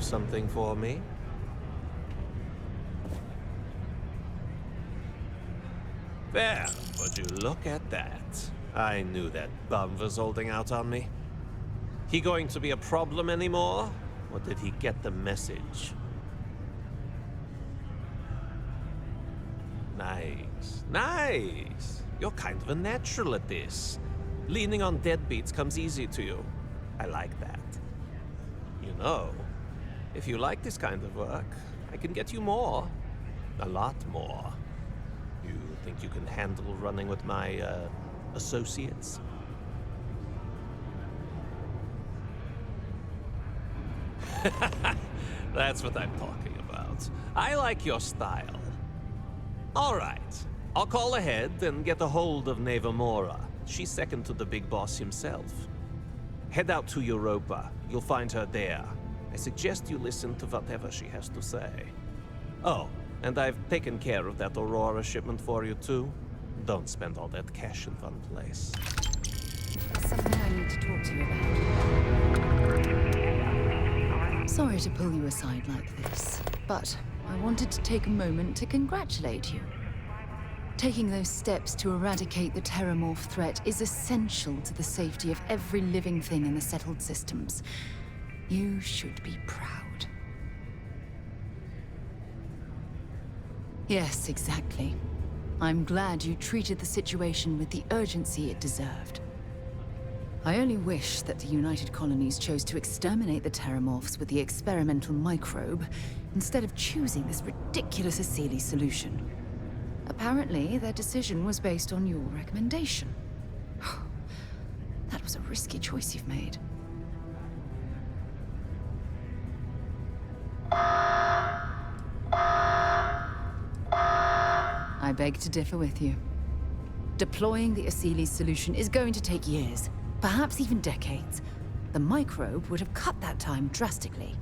have something for me? Well, would you look at that? I knew that bum was holding out on me. He going to be a problem anymore? Or did he get the message? Nice. Nice. You're kind of a natural at this. Leaning on deadbeats comes easy to you. I like that. You know, if you like this kind of work, I can get you more. A lot more. You think you can handle running with my, associates? That's what I'm talking about. I like your style. All right. I'll call ahead and get a hold of Nevamora. She's second to the big boss himself. Head out to Europa. You'll find her there. I suggest you listen to whatever she has to say. Oh, and I've taken care of that Aurora shipment for you too. Don't spend all that cash in one place. There's something I need to talk to you about. Sorry to pull you aside like this, but I wanted to take a moment to congratulate you. Taking those steps to eradicate the Terramorph threat is essential to the safety of every living thing in the settled systems. You should be proud. Yes, exactly. I'm glad you treated the situation with the urgency it deserved. I only wish that the United Colonies chose to exterminate the Terramorphs with the experimental microbe, instead of choosing this ridiculous Asili solution. Apparently, their decision was based on your recommendation. That was a risky choice you've made. I beg to differ with you. Deploying the Asili solution is going to take years, perhaps even decades. The microbe would have cut that time drastically.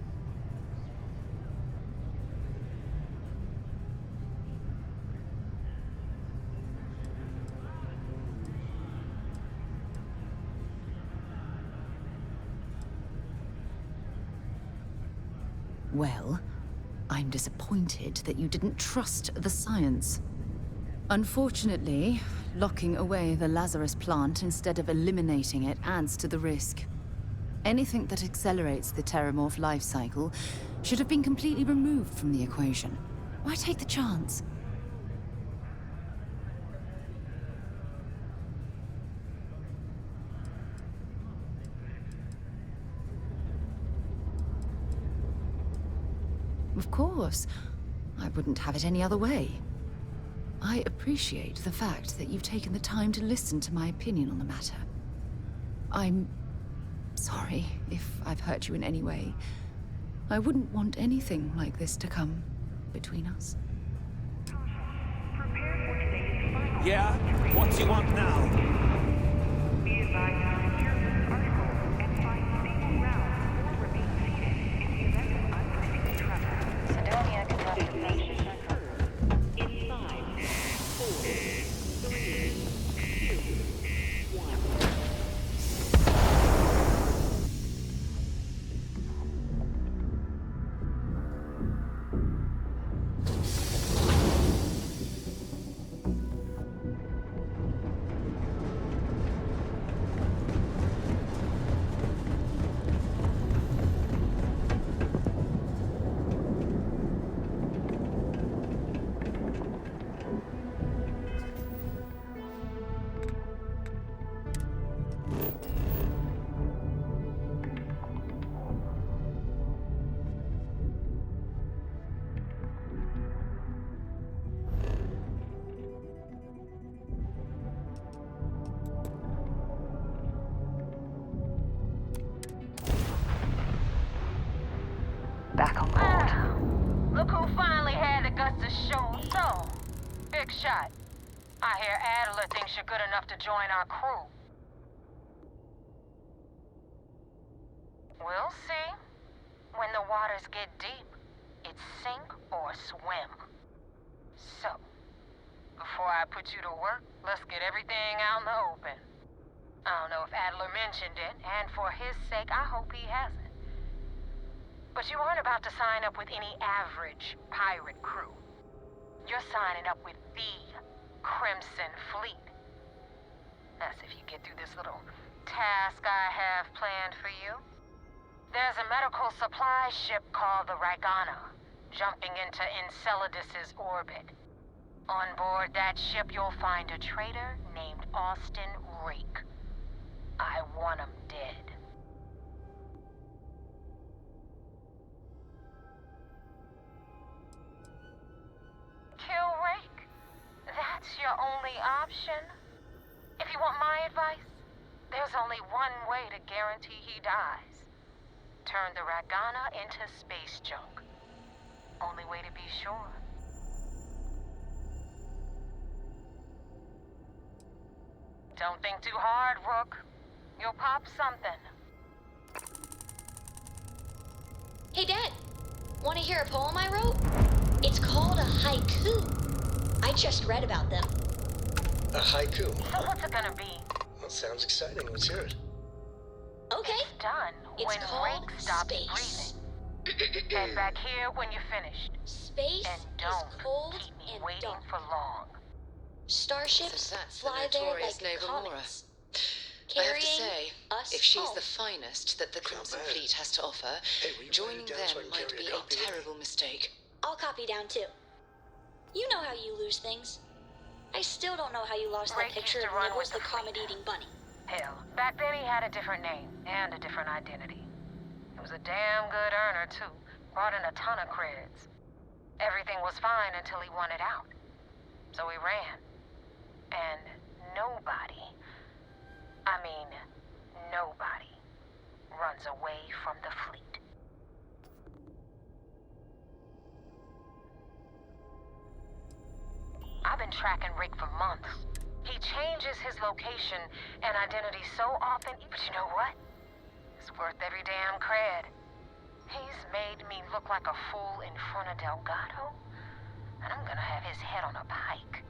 Well, I'm disappointed that you didn't trust the science. Unfortunately, locking away the Lazarus plant instead of eliminating it adds to the risk. Anything that accelerates the Terramorph life cycle should have been completely removed from the equation. Why take the chance? Of course. I wouldn't have it any other way. I appreciate the fact that you've taken the time to listen to my opinion on the matter. I'm sorry if I've hurt you in any way. I wouldn't want anything like this to come between us. Yeah? What do you want now? Be advised, observe articles and find stable ground or remain seated in the event of unforeseen tremor. Sidonia contamination. In 5, 4, 3, 2, 1. Back on board. Look who finally had the guts to show. So, big shot. I hear Adler thinks you're good enough to join our crew. We'll see. When the waters get deep, it's sink or swim. So, before I put you to work, let's get everything out in the open. I don't know if Adler mentioned it, and for his sake, I hope he hasn't. But you aren't about to sign up with any average pirate crew. You're signing up with the Crimson Fleet. That's if you get through this little task I have planned for you. There's a medical supply ship called the Ragana, jumping into Enceladus's orbit. On board that ship, you'll find a traitor named Austin Rake. I want him dead. Kill Rake? That's your only option? If you want my advice, there's only one way to guarantee he dies. Turn the Ragana into space junk. Only way to be sure. Don't think too hard, Rook. You'll pop something. Hey, Dad. Want to hear a poem I wrote? It's called a haiku. I just read about them. A haiku? So what's it gonna be? Well, sounds exciting. Let's hear it. Okay. It's done It's when called Rake stops space. breathing. Head back here when you're finished. Space And is don't cold keep me and waiting dark. for long. Starships So that's fly the there notorious like Nova comets, I have to carrying say, us if she's home. the finest that the Crimson bad. Fleet has to offer, Hey, will you joining write it down so I them can might carry be a a copy with me? terrible mistake. I'll copy down too. You know how you lose things. I still don't know how you lost Rake that picture used of to run Nibbles with the the fleet. comet-eating bunny. Hell, back then he had a different name and a different identity. He was a damn good earner, too. Brought in a ton of creds. Everything was fine until he wanted out. So he ran. And nobody, I mean, nobody, runs away from the fleet. I've been tracking Rick for months. He changes his location and identity so often, but you know what? It's worth every damn cred. He's made me look like a fool in front of Delgado, and I'm gonna have his head on a pike.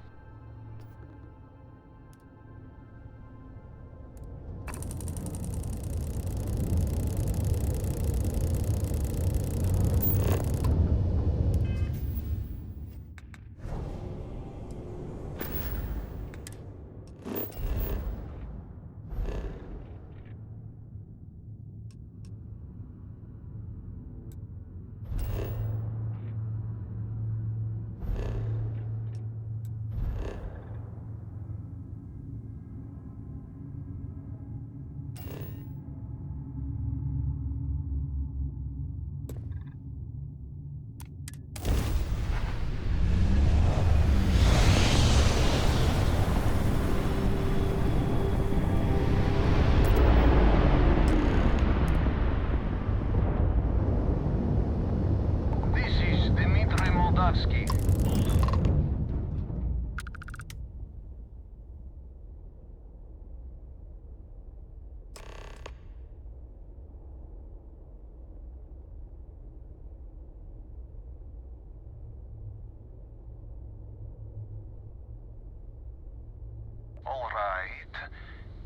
All right.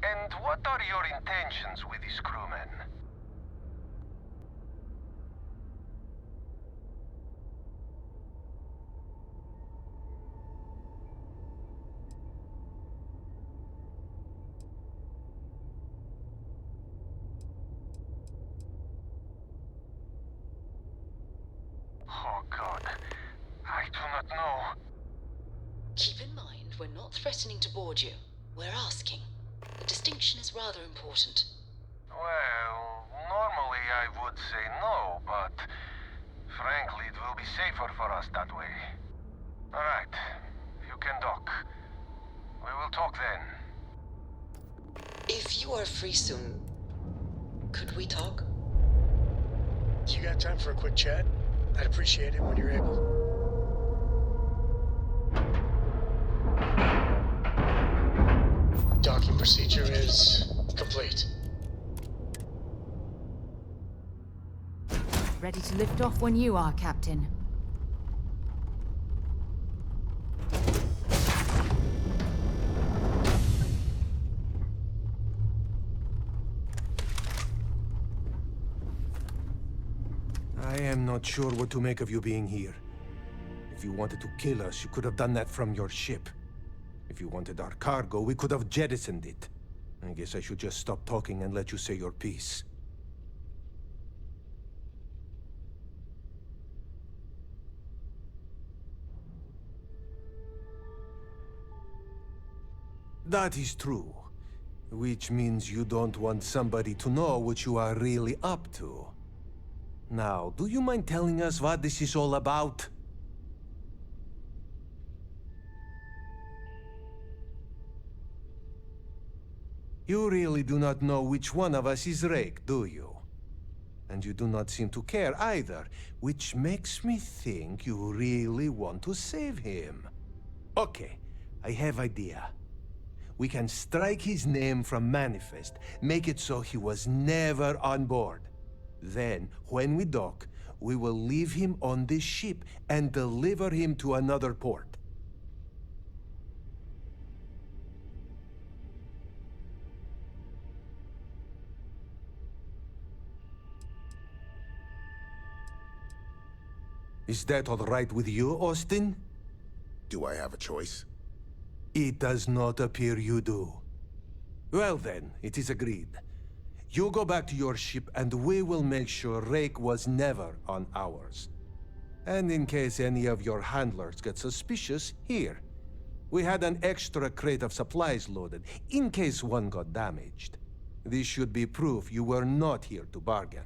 And what are your intentions with these crewmen? Oh, God. I do not know. Keep in mind, we're not threatening to board you. We're asking. The distinction is rather important. Well, normally I would say no, but frankly, it will be safer for us that way. All right, you can dock. We will talk then. If you are free soon, could we talk? You got time for a quick chat? I'd appreciate it when you're able. Docking procedure is complete. Ready to lift off when you are, Captain. I am not sure what to make of you being here. If you wanted to kill us, you could have done that from your ship. If you wanted our cargo, we could have jettisoned it. I guess I should just stop talking and let you say your piece. That is true. Which means you don't want somebody to know what you are really up to. Now, do you mind telling us what this is all about? You really do not know which one of us is Rake, do you? And you do not seem to care either, which makes me think you really want to save him. Okay, I have idea. We can strike his name from Manifest, make it so he was never on board. Then, when we dock, we will leave him on this ship and deliver him to another port. Is that all right with you, Austin? Do I have a choice? It does not appear you do. Well then, it is agreed. You go back to your ship and we will make sure Rake was never on ours. And in case any of your handlers get suspicious, here. We had an extra crate of supplies loaded, in case one got damaged. This should be proof you were not here to bargain.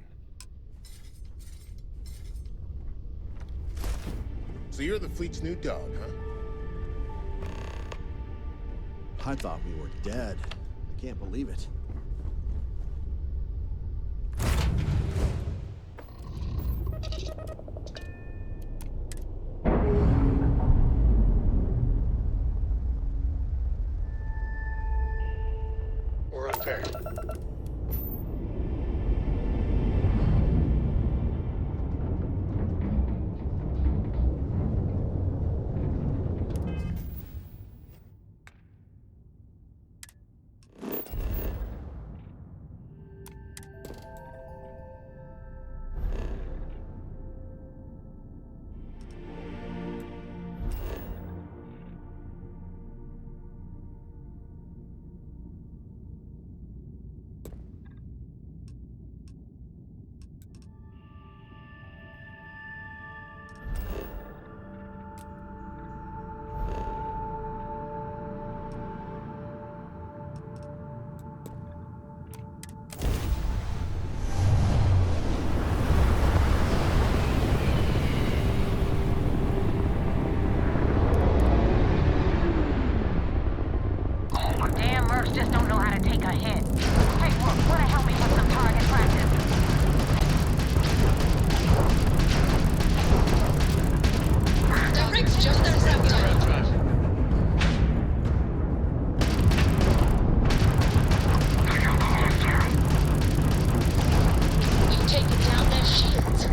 So you're the fleet's new dog, huh? I thought we were dead. I can't believe it. We're unpaired. Damn Mercs just don't know how to take a hit. Hey, look, wanna help me with some target practice? The rig's just unwrapped. We've taken down their shields.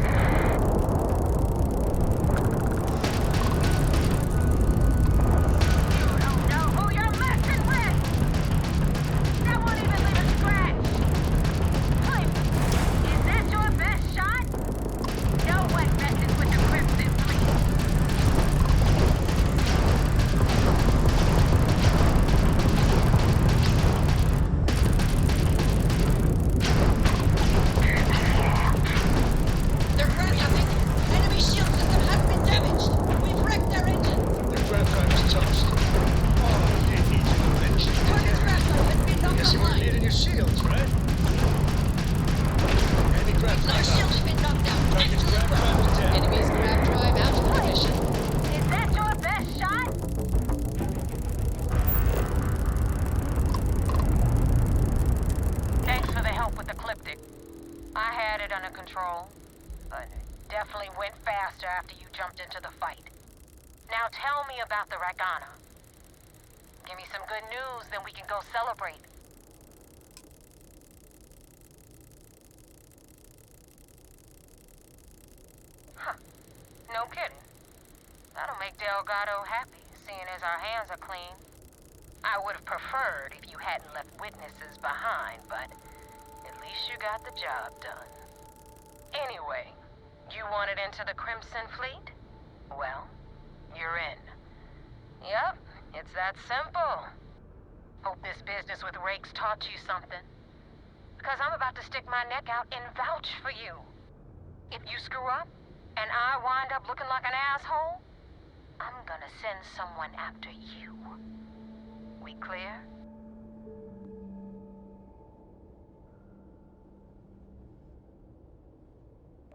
I had it under control, but it definitely went faster after you jumped into the fight. Now tell me about the Ragana. Give me some good news, then we can go celebrate. Huh. No kidding. That'll make Delgado happy, seeing as our hands are clean. I would have preferred if you hadn't left witnesses behind, but at least you got the job done. Anyway, You wanted into the Crimson Fleet? Well, you're in. Yep, it's that simple. Hope this business with Rake's taught you something. Because I'm about to stick my neck out and vouch for you. If you screw up, and I wind up looking like an asshole, I'm gonna send someone after you. We clear?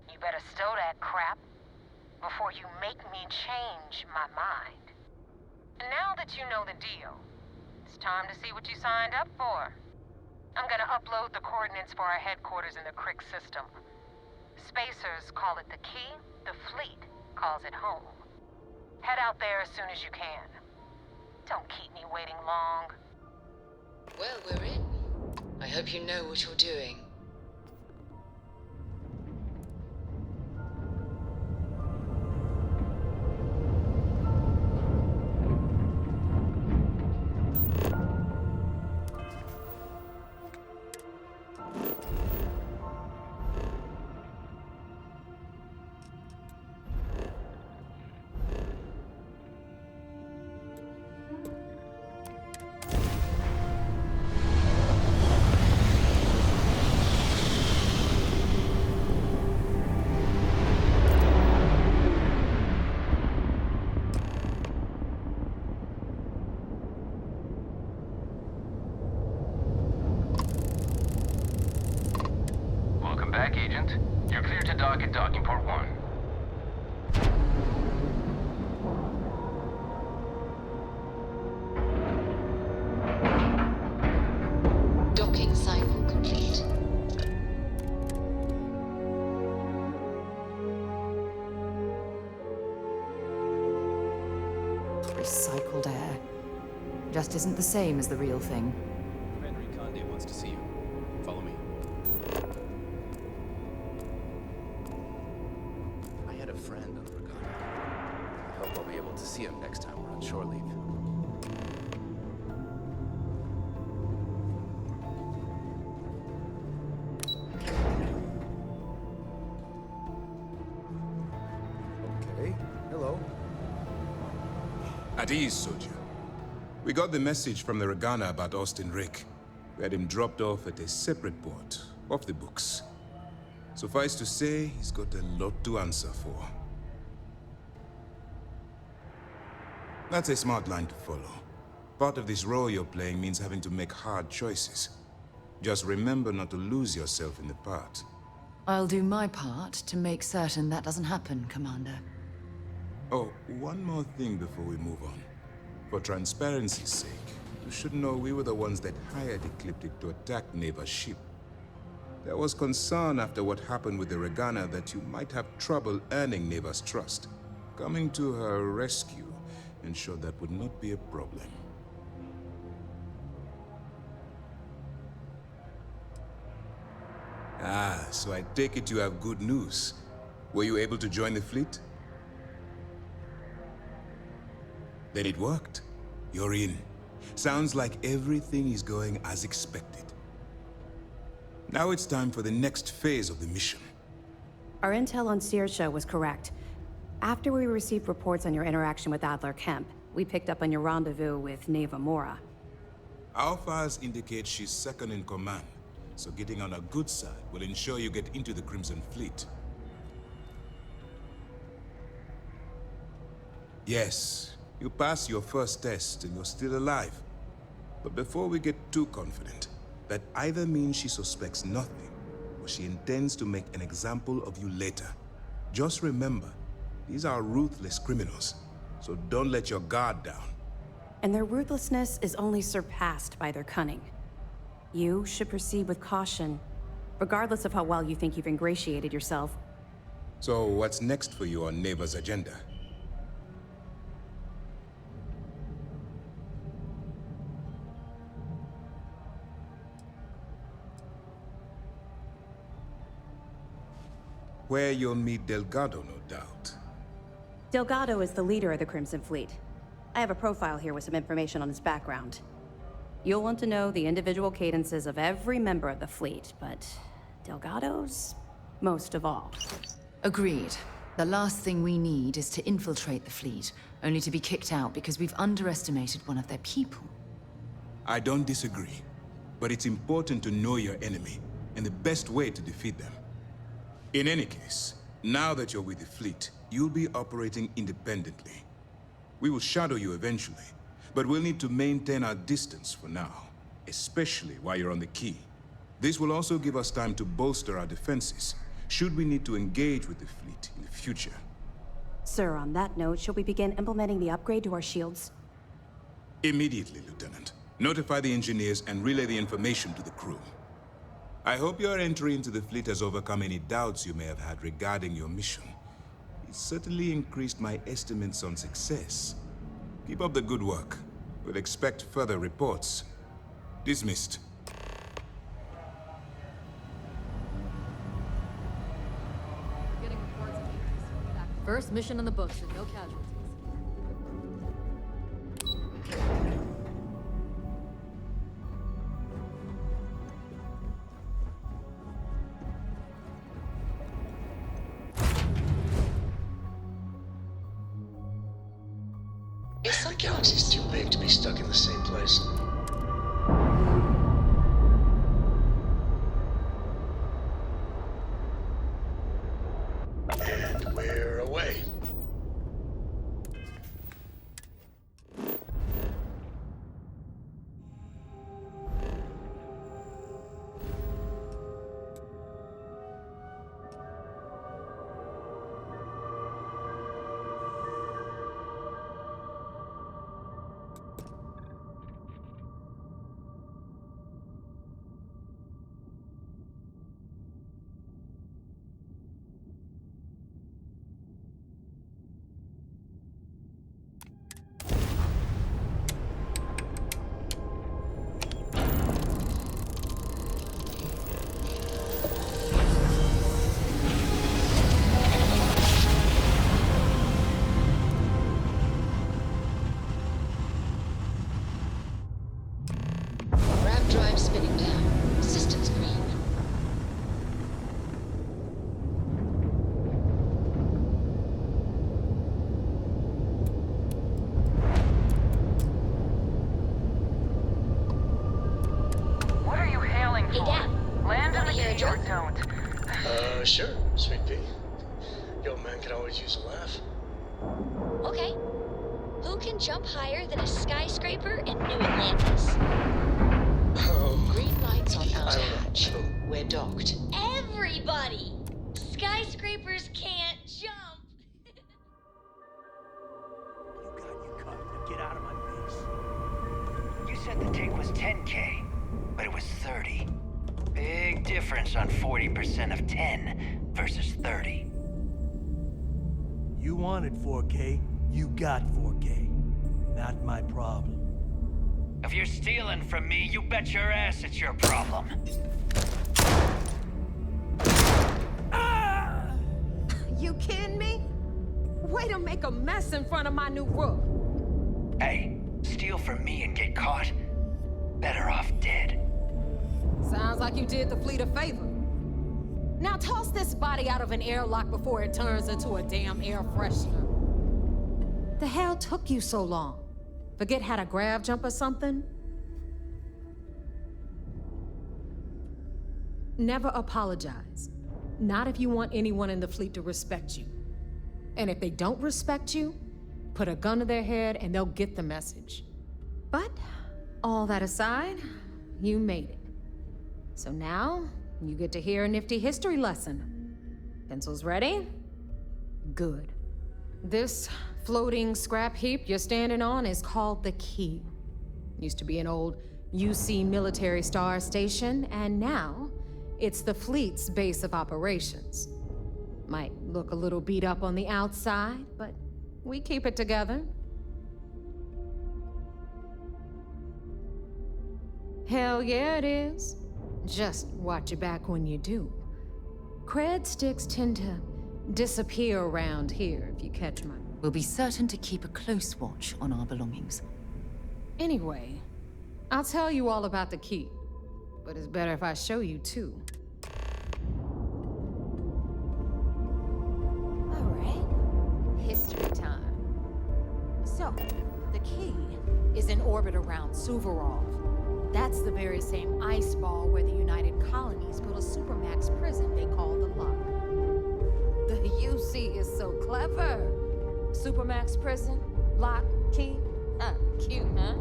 You better stow that crap before you make me change my mind. And now that you know the deal, it's time to see what you signed up for. I'm gonna upload the coordinates for our headquarters in the Crick system. Spacers call it the key, the fleet calls it home. Head out there as soon as you can. Don't keep me waiting long. Well, we're in. I hope you know what you're doing. Welcome back, Agent. You're clear to dock at docking port 1. Docking cycle complete. Recycled air. Just isn't the same as the real thing. Commander Conde wants to see you. Follow me. I had a friend on the Regatta. I hope I'll be able to see him next time we're on shore leave. Okay, hello. At ease, soldier. We got the message from the Regana about Austin Rick. We had him dropped off at a separate port, off the books. Suffice to say, he's got a lot to answer for. That's a smart line to follow. Part of this role you're playing means having to make hard choices. Just remember not to lose yourself in the part. I'll do my part to make certain that doesn't happen, Commander. Oh, one more thing before we move on. For transparency's sake, you should know we were the ones that hired Ecliptic to attack Neva's ship. There was concern after what happened with the Regana that you might have trouble earning Neva's trust. Coming to her rescue ensured that would not be a problem. Ah, so I take it you have good news. Were you able to join the fleet? Then it worked. You're in. Sounds like everything is going as expected. Now it's time for the next phase of the mission. Our intel on Saoirse was correct. After we received reports on your interaction with Adler Kemp, we picked up on your rendezvous with Neva Mora. Our files indicate she's second in command, so getting on her good side will ensure you get into the Crimson Fleet. Yes, you passed your first test and you're still alive. But before we get too confident, that either means she suspects nothing, or she intends to make an example of you later. Just remember, these are ruthless criminals, so don't let your guard down. And their ruthlessness is only surpassed by their cunning. You should proceed with caution, regardless of how well you think you've ingratiated yourself. So what's next for you on Neva's agenda? Where you'll meet Delgado, no doubt. Delgado is the leader of the Crimson Fleet. I have a profile here with some information on his background. You'll want to know the individual cadences of every member of the fleet, but Delgado's most of all. Agreed. The last thing we need is to infiltrate the fleet, only to be kicked out because we've underestimated one of their people. I don't disagree, but it's important to know your enemy and the best way to defeat them. In any case, now that you're with the fleet, you'll be operating independently. We will shadow you eventually, but we'll need to maintain our distance for now, especially while you're on the key. This will also give us time to bolster our defenses, should we need to engage with the fleet in the future. Sir, on that note, shall we begin implementing the upgrade to our shields? Immediately, Lieutenant. Notify the engineers and relay the information to the crew. I hope your entry into the fleet has overcome any doubts you may have had regarding your mission. It certainly increased my estimates on success. Keep up the good work. We'll expect further reports. Dismissed. Getting reports of increased attack. First mission in the books and no casualties. The galaxy's too big to be stuck in the same place. And we're away. Drive spinning down. Systems green. What are you hailing for? Hey, Dad. Land in the Wanna hear a key or joke? don't. Sure, Sweet Pea. Yo, man can always use a laugh. Okay. Who can jump higher than a skyscraper in New Atlantis? Green lights on I outer don't know. hatch. We're docked. Everybody! Skyscrapers can't jump! You got you cut. Now get out of my face. You said the take was 10K, but it was 30. Big difference on 40% of 10 versus 30. You wanted 4K, you got 4K. Not my problem. If you're stealing from me, you bet your ass it's your problem. You kidding me? Way to make a mess in front of my new roof. Hey, steal from me and get caught? Better off dead. Sounds like you did the fleet a favor. Now toss this body out of an airlock before it turns into a damn air freshener. The hell took you so long? Forget how to grav jump or something? Never apologize. Not if you want anyone in the fleet to respect you. And if they don't respect you, put a gun to their head and they'll get the message. But, all that aside, you made it. So now, you get to hear a nifty history lesson. Pencils ready? Good. This floating scrap heap you're standing on is called the Key. Used to be an old UC military star station, and now it's the fleet's base of operations. Might look a little beat up on the outside, but we keep it together. Hell yeah, it is. Just watch your back when you do. Cred sticks tend to disappear around here, if you catch my... We'll be certain to keep a close watch on our belongings. Anyway, I'll tell you all about the Key. But it's better if I show you, too. So, the key is in orbit around Suvorov. That's the very same ice ball where the United Colonies built a supermax prison they call the Lock. The UC is so clever. Supermax prison, lock, key. Cute, huh?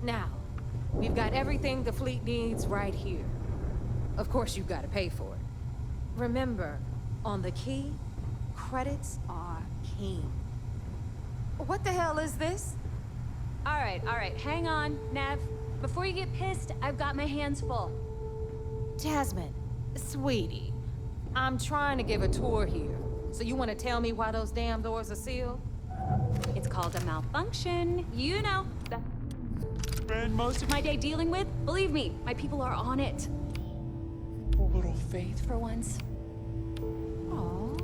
Now, we've got everything the fleet needs right here. Of course, you've got to pay for it. Remember, on the key, credits are king. What the hell is this? All right, hang on, Nev. Before you get pissed, I've got my hands full. Jasmine, sweetie, I'm trying to give a tour here. So you want to tell me why those damn doors are sealed? It's called a malfunction. You know. That spend most of my day dealing with. Believe me, my people are on it. A little faith for once. Aww.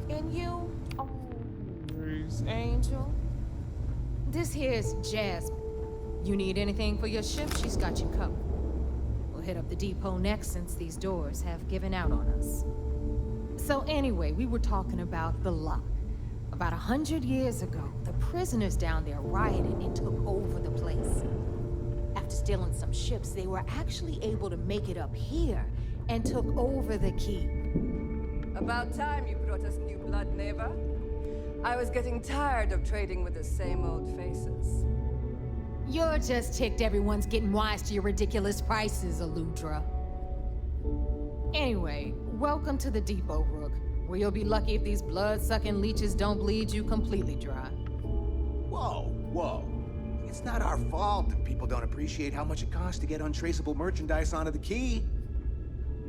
And you? Always, Angel. This here's Jasmine. You need anything for your ship, she's got you covered. We'll hit up the depot next since these doors have given out on us. So anyway, we were talking about the Lock. About 100 years ago, the prisoners down there rioted and took over the place. After stealing some ships, they were actually able to make it up here and took over the keep. About time you brought us new blood, Neva. I was getting tired of trading with the same old faces. You're just ticked everyone's getting wise to your ridiculous prices, Aludra. Anyway, welcome to the depot, Rook, where you'll be lucky if these blood-sucking leeches don't bleed you completely dry. Whoa. It's not our fault that people don't appreciate how much it costs to get untraceable merchandise onto the key.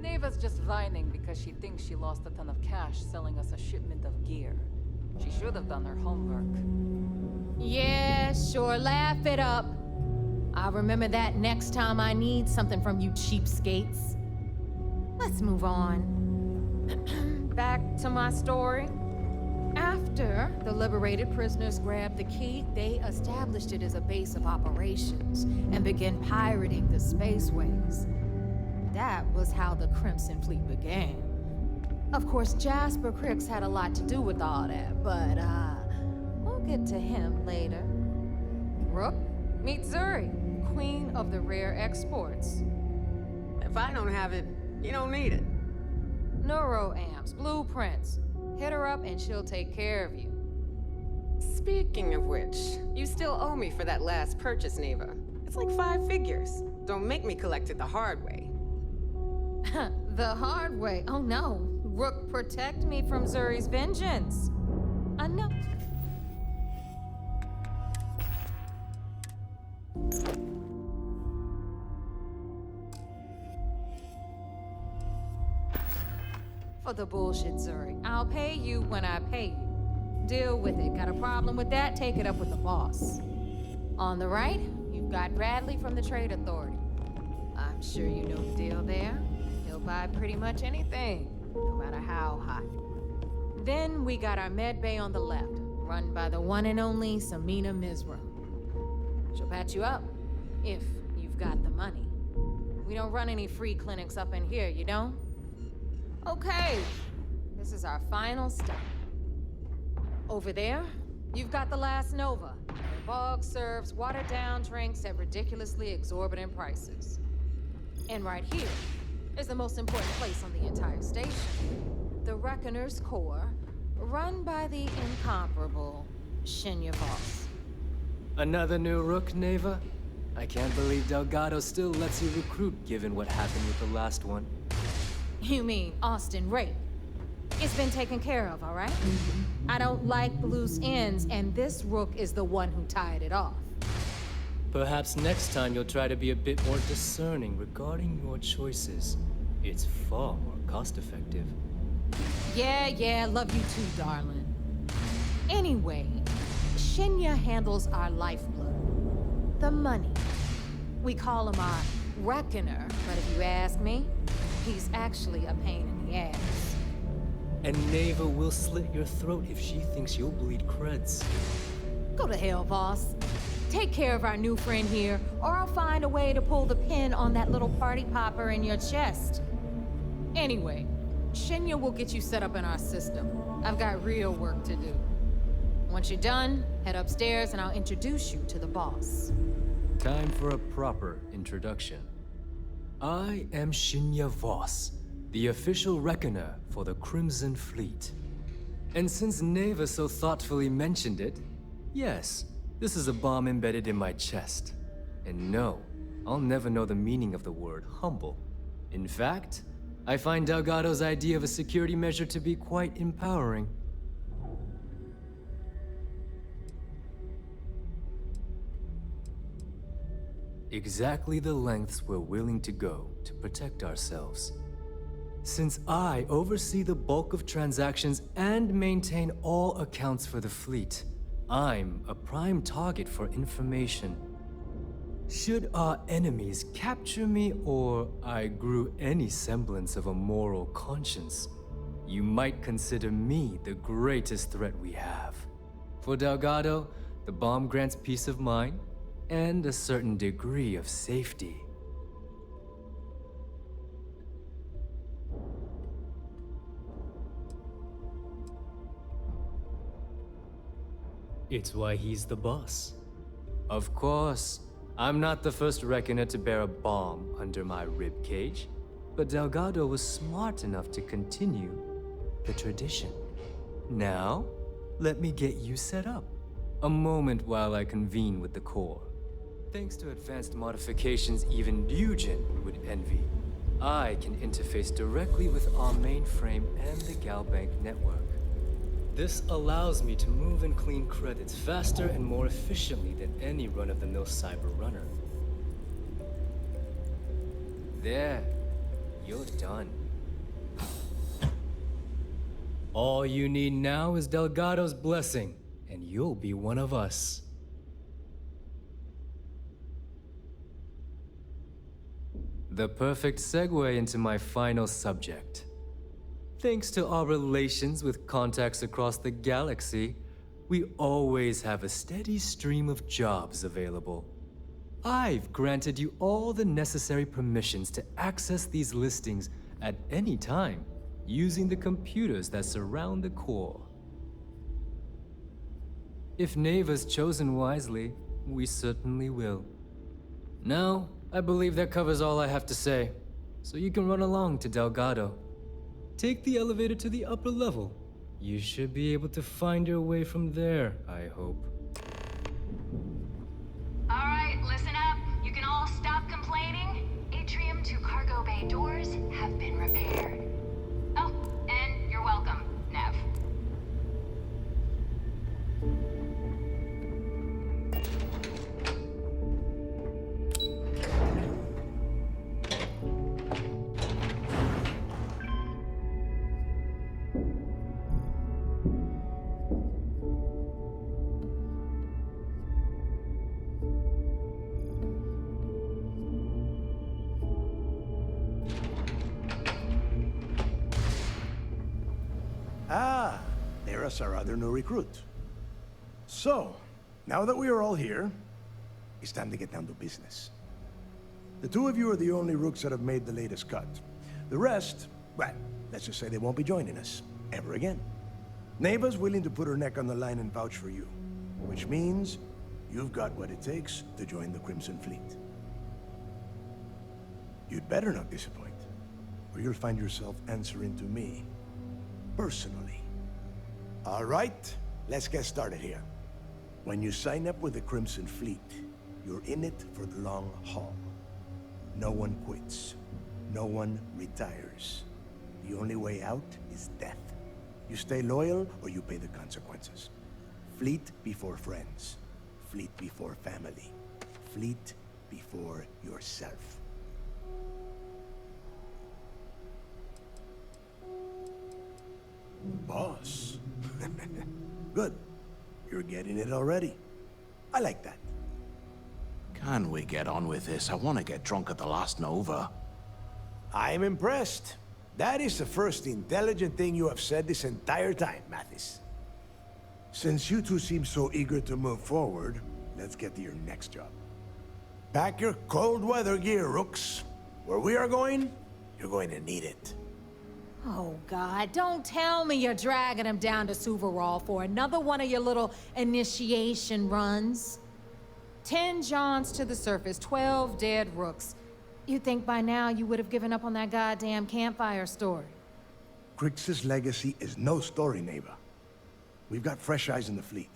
Neva's just whining because she thinks she lost a ton of cash selling us a shipment of gear. She should have done her homework. Yeah, sure, laugh it up. I'll remember that next time I need something from you cheapskates. Let's move on. Back to my story. After the liberated prisoners grabbed the key, they established it as a base of operations and began pirating the spaceways. That was how the Crimson Fleet began. Of course, Jasper Cricks had a lot to do with all that, but, we'll get to him later. Rook, meet Zuri, queen of the rare exports. If I don't have it, you don't need it. Neuroamps, blueprints. Hit her up and she'll take care of you. Speaking of which, you still owe me for that last purchase, Neva. It's like 5 figures. Don't make me collect it the hard way. The hard way? Oh no. Rook, protect me from Zuri's vengeance. Enough. For the bullshit, Zuri. I'll pay you when I pay you. Deal with it. Got a problem with that? Take it up with the boss. On the right, you've got Bradley from the Trade Authority. I'm sure you know the deal there. He'll buy pretty much anything, no matter how hot. Then we got our med bay on the left, run by the one and only Samina Mizra. She'll patch you up, if you've got the money. We don't run any free clinics up in here, you don't? Okay, this is our final stop. Over there, you've got the last Nova. The Bog serves watered-down drinks at ridiculously exorbitant prices. And right here is the most important place on the entire station. The Reckoner's Core, run by the incomparable Shinya Voss. Another new Rook, Neva? I can't believe Delgado still lets you recruit, given what happened with the last one. You mean Austin Rape? It's been taken care of, all right? I don't like loose ends, and this Rook is the one who tied it off. Perhaps next time you'll try to be a bit more discerning regarding your choices. It's far more cost-effective. Yeah, love you too, darling. Anyway, Shinya handles our lifeblood. The money. We call him our Reckoner, but if you ask me, he's actually a pain in the Yes. And Neva will slit your throat if she thinks you'll bleed creds. Go to hell, boss. Take care of our new friend here, or I'll find a way to pull the pin on that little party popper in your chest. Anyway, Shinya will get you set up in our system. I've got real work to do. Once you're done, head upstairs and I'll introduce you to the boss. Time for a proper introduction. I am Shinya Voss, the official reckoner for the Crimson Fleet. And since Neva so thoughtfully mentioned it, yes, this is a bomb embedded in my chest. And no, I'll never know the meaning of the word humble. In fact, I find Delgado's idea of a security measure to be quite empowering. Exactly the lengths we're willing to go to protect ourselves. Since I oversee the bulk of transactions and maintain all accounts for the fleet, I'm a prime target for information. Should our enemies capture me or I grew any semblance of a moral conscience, you might consider me the greatest threat we have. For Delgado, the bomb grants peace of mind and a certain degree of safety. It's why he's the boss. Of course, I'm not the first reckoner to bear a bomb under my ribcage, but Delgado was smart enough to continue the tradition. Now, let me get you set up. A moment while I convene with the core. Thanks to advanced modifications even Bugin would envy, I can interface directly with our mainframe and the Galbank network. This allows me to move and clean credits faster and more efficiently than any run-of-the-mill cyber runner. There, you're done. All you need now is Delgado's blessing, and you'll be one of us. The perfect segue into my final subject. Thanks to our relations with contacts across the galaxy, we always have a steady stream of jobs available. I've granted you all the necessary permissions to access these listings at any time, using the computers that surround the core. If Neva's chosen wisely, we certainly will. Now, I believe that covers all I have to say, so you can run along to Delgado. Take the elevator to the upper level. You should be able to find your way from there, I hope. All right, listen up. You can all stop complaining. Atrium to cargo bay doors have been repaired. Oh, and you're welcome, Nev. Ah, there's our other new recruit. So, now that we are all here, it's time to get down to business. The two of you are the only rooks that have made the latest cut. The rest, well, let's just say they won't be joining us, ever again. Neva's willing to put her neck on the line and vouch for you, which means you've got what it takes to join the Crimson Fleet. You'd better not disappoint, or you'll find yourself answering to me. Personally. All right, let's get started here. When you sign up with the Crimson Fleet, you're in it for the long haul. No one quits. No one retires. The only way out is death. You stay loyal or you pay the consequences. Fleet before friends. Fleet before family. Fleet before yourself. Boss. Good. You're getting it already. I like that. Can we get on with this? I want to get drunk at the last Nova. I'm impressed. That is the first intelligent thing you have said this entire time, Mathis. Since you two seem so eager to move forward, let's get to your next job. Pack your cold weather gear, Rooks. Where we are going, you're going to need it. Oh, God, don't tell me you're dragging him down to Suvarol for another one of your little initiation runs. 10 Johns to the surface, 12 dead Rooks. You'd think by now you would have given up on that goddamn campfire story. Crix's legacy is no story, neighbor. We've got fresh eyes in the fleet.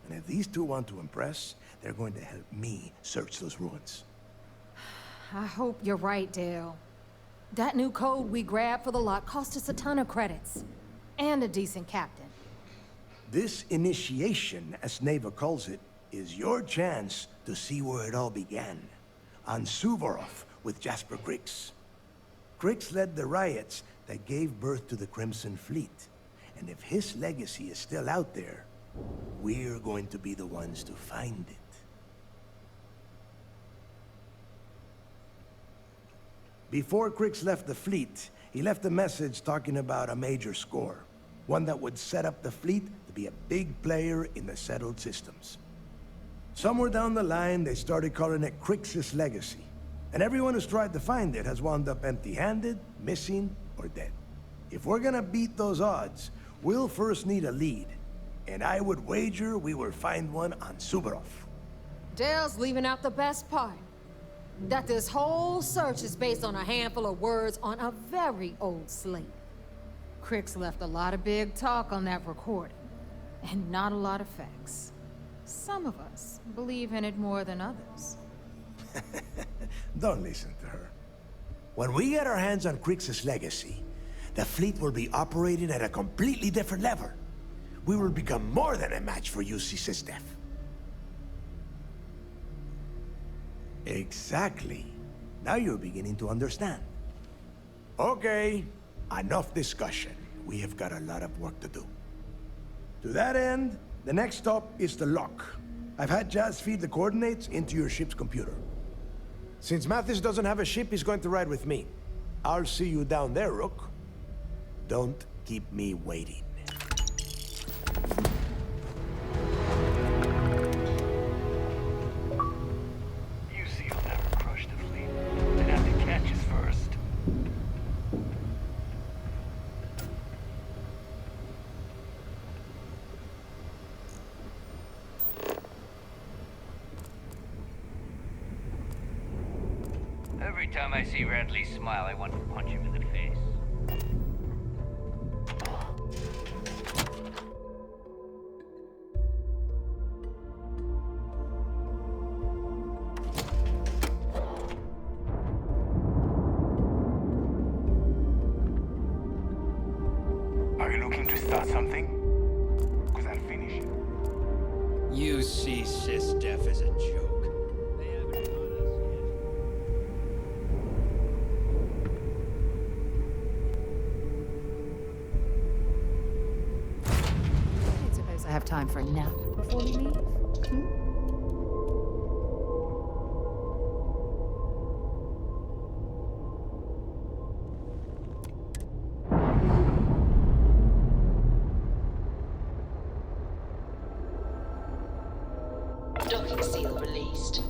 And if these two want to impress, they're going to help me search those ruins. I hope you're right, Dale. That new code we grabbed for the lot cost us a ton of credits. And a decent captain. This initiation, as Neva calls it, is your chance to see where it all began. On Suvorov with Jasper Crix. Crix led the riots that gave birth to the Crimson Fleet. And if his legacy is still out there, we're going to be the ones to find it. Before Crix left the fleet, he left a message talking about a major score. One that would set up the fleet to be a big player in the settled systems. Somewhere down the line, they started calling it Crix's legacy. And everyone who's tried to find it has wound up empty-handed, missing, or dead. If we're gonna beat those odds, we'll first need a lead. And I would wager we will find one on Suvorov. Dale's leaving out the best part. That this whole search is based on a handful of words on a very old slate. Crix left a lot of big talk on that recording, and not a lot of facts. Some of us believe in it more than others. Don't listen to her. When we get our hands on Crix's legacy, the fleet will be operating at a completely different level. We will become more than a match for UC Sysdef. Exactly. Now you're beginning to understand. Okay, enough discussion. We have got a lot of work to do. To that end, the next stop is the lock. I've had Jazz feed the coordinates into your ship's computer. Since Mathis doesn't have a ship, he's going to ride with me. I'll see you down there, Rook. Don't keep me waiting. UC'll never crush the fleet. They'd have to catch us first. Every time I see Radley smile, I want to punch him in the face. Are you looking to start something? Because I'll finish it. UC Sysdef is a joke. I suppose I have time for a nap before we leave. Docking seal released.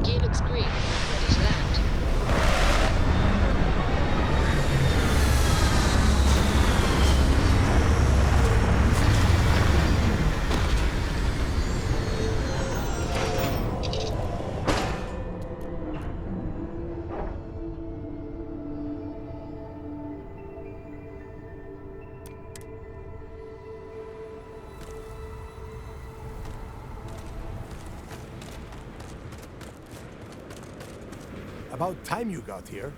Gear looks green. Ready to land. About time you got here.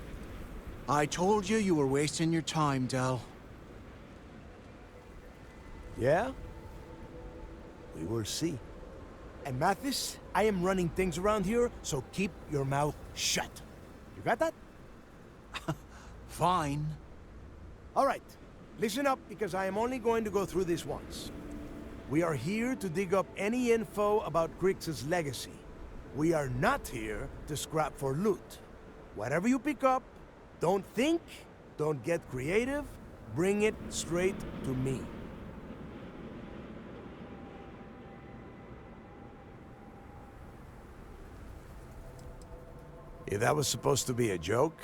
I told you you were wasting your time, Del. Yeah? We will see. And Mathis, I am running things around here, so keep your mouth shut. You got that? Fine. All right, listen up because I am only going to go through this once. We are here to dig up any info about Grix's legacy. We are not here to scrap for loot. Whatever you pick up, don't think, don't get creative, bring it straight to me. If that was supposed to be a joke,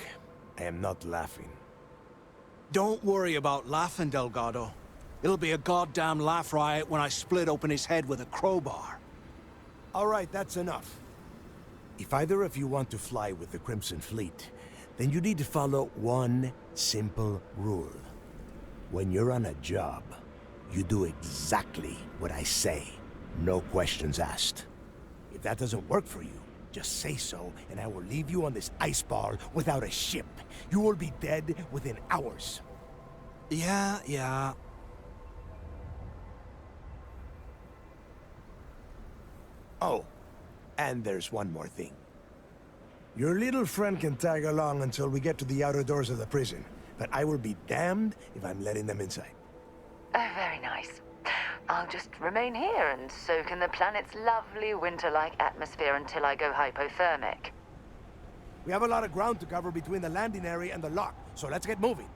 I am not laughing. Don't worry about laughing, Delgado. It'll be a goddamn laugh riot when I split open his head with a crowbar. All right, that's enough. If either of you want to fly with the Crimson Fleet, then you need to follow one simple rule. When you're on a job, you do exactly what I say. No questions asked. If that doesn't work for you, just say so, and I will leave you on this ice ball without a ship. You will be dead within hours. Yeah. Oh, and there's one more thing. Your little friend can tag along until we get to the outer doors of the prison, but I will be damned if I'm letting them inside. Oh, very nice. I'll just remain here and soak in the planet's lovely winter-like atmosphere until I go hypothermic. We have a lot of ground to cover between the landing area and the lock, so let's get moving.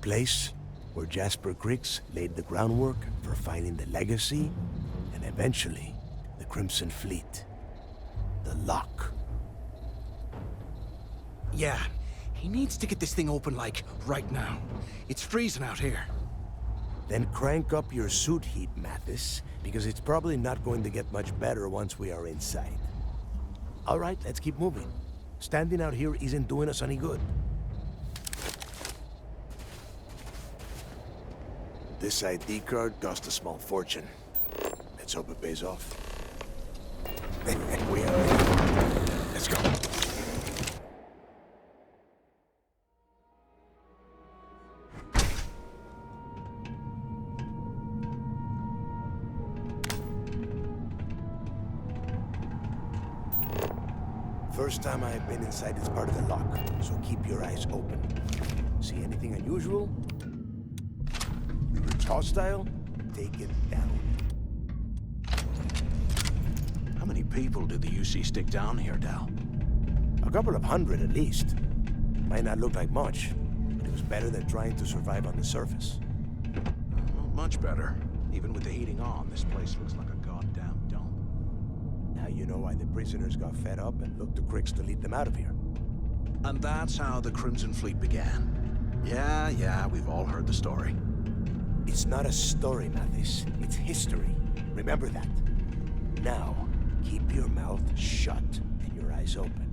Place where Jasper Griggs laid the groundwork for finding the legacy and eventually the Crimson Fleet. The lock. Yeah, he needs to get this thing open, like, right now. It's freezing out here. Then crank up your suit heat, Mathis, because it's probably not going to get much better once we are inside. All right, let's keep moving. Standing out here isn't doing us any good. This ID card cost a small fortune. Let's hope it pays off. We are in. Let's go. First time I have been inside this part of the lock, so keep your eyes open. See anything unusual? If it's hostile, take it down. How many people did the UC stick down here, Dal? A couple of hundred at least. Might not look like much, but it was better than trying to survive on the surface. Well, much better. Even with the heating on, this place looks like a goddamn dump. Now you know why the prisoners got fed up and looked to Griggs to lead them out of here. And that's how the Crimson Fleet began. Yeah, we've all heard the story. It's not a story, Mathis. It's history. Remember that. Now, keep your mouth shut and your eyes open.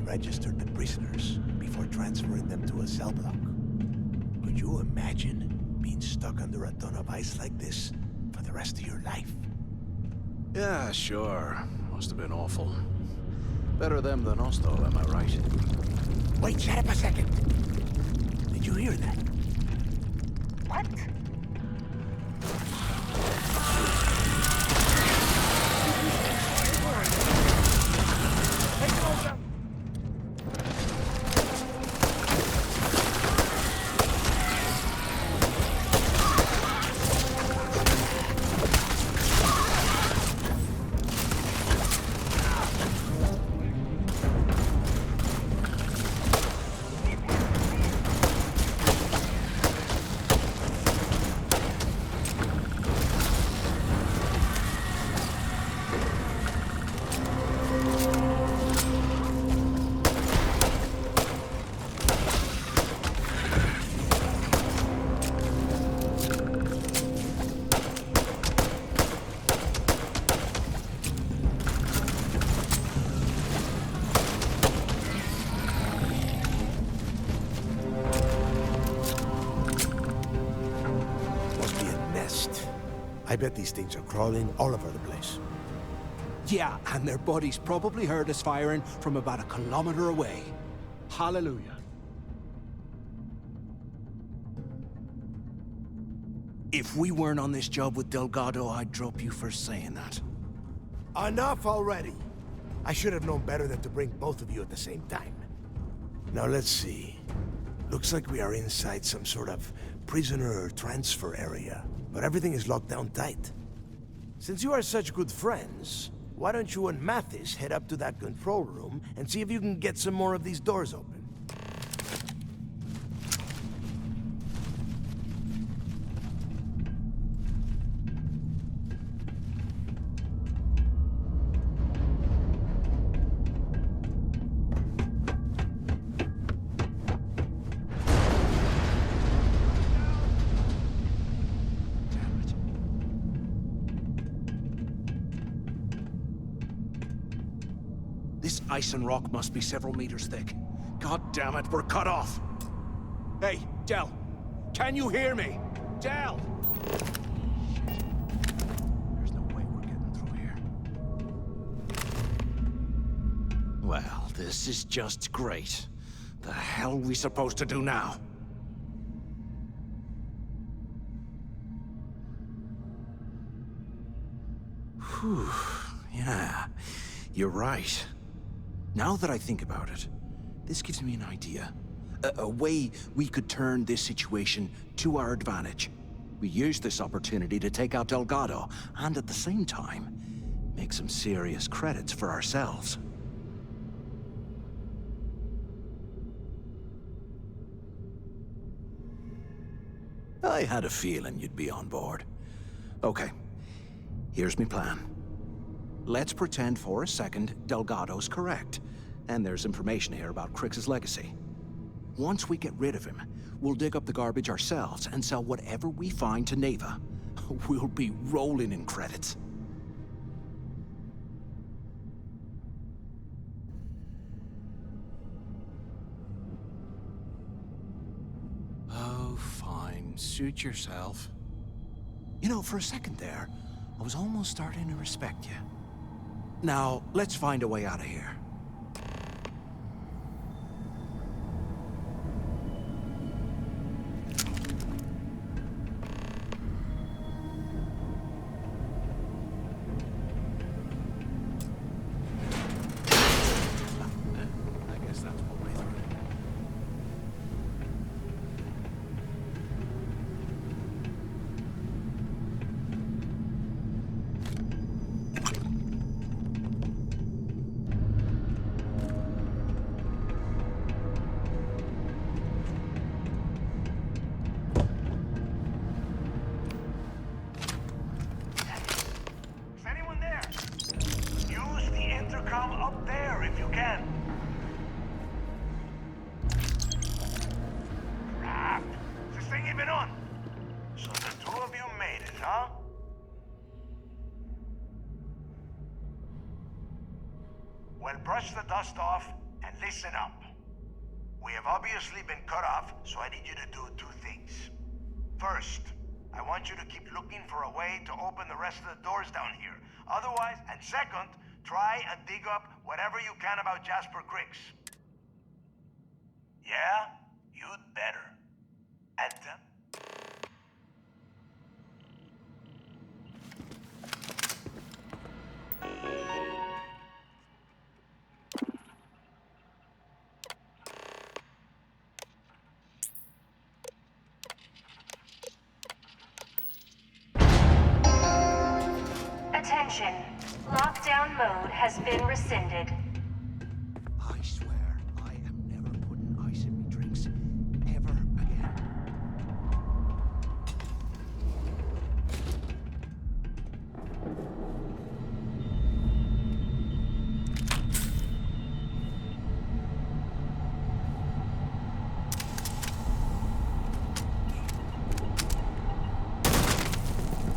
and registered the prisoners before transferring them to a cell block. Could you imagine being stuck under a ton of ice like this for the rest of your life? Yeah, sure. Must have been awful. Better them than us, though, am I right? Wait, shut up a second. Did you hear that? What? I bet these things are crawling all over the place. Yeah, and their buddies probably heard us firing from about 1 kilometer away. Hallelujah. If we weren't on this job with Delgado, I'd drop you for saying that. Enough already! I should have known better than to bring both of you at the same time. Now let's see. Looks like we are inside some sort of prisoner transfer area, but everything is locked down tight. Since you are such good friends, why don't you and Mathis head up to that control room and see if you can get some more of these doors open? This ice and rock must be several meters thick. God damn it, we're cut off! Hey, Del! Can you hear me? Del! Shit. There's no way we're getting through here. Well, this is just great. The hell are we supposed to do now? Whew, yeah, you're right. Now that I think about it, this gives me an idea. A way we could turn this situation to our advantage. We use this opportunity to take out Delgado, and at the same time, make some serious credits for ourselves. I had a feeling you'd be on board. Okay, here's my plan. Let's pretend for a second Delgado's correct, and there's information here about Crix's legacy. Once we get rid of him, we'll dig up the garbage ourselves and sell whatever we find to Neva. We'll be rolling in credits. Oh, fine. Suit yourself. You know, for a second there, I was almost starting to respect you. Now, let's find a way out of here. I guess that's one way through. Up there if you can. Crap. Is this thing even on? So the two of you made it, huh? Well, brush the dust off and listen up. We have obviously been cut off, so I need you to do two things. First, I want you to keep looking for a way to open the rest of the doors down here. Otherwise, and second, try and dig up whatever you can about Jasper Griggs. Yeah? You'd better. And, Attention. Lockdown mode has been rescinded. I swear, I am never putting ice in me drinks. Ever again.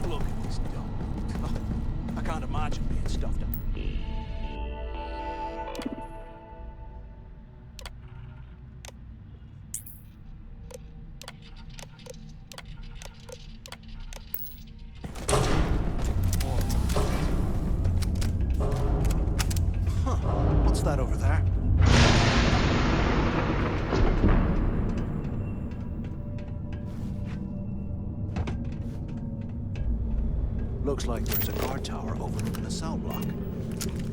Look at this dump. I can't imagine being stuffed up. Huh. What's that over there? Looks like there's a guard tower overlooking a cell block.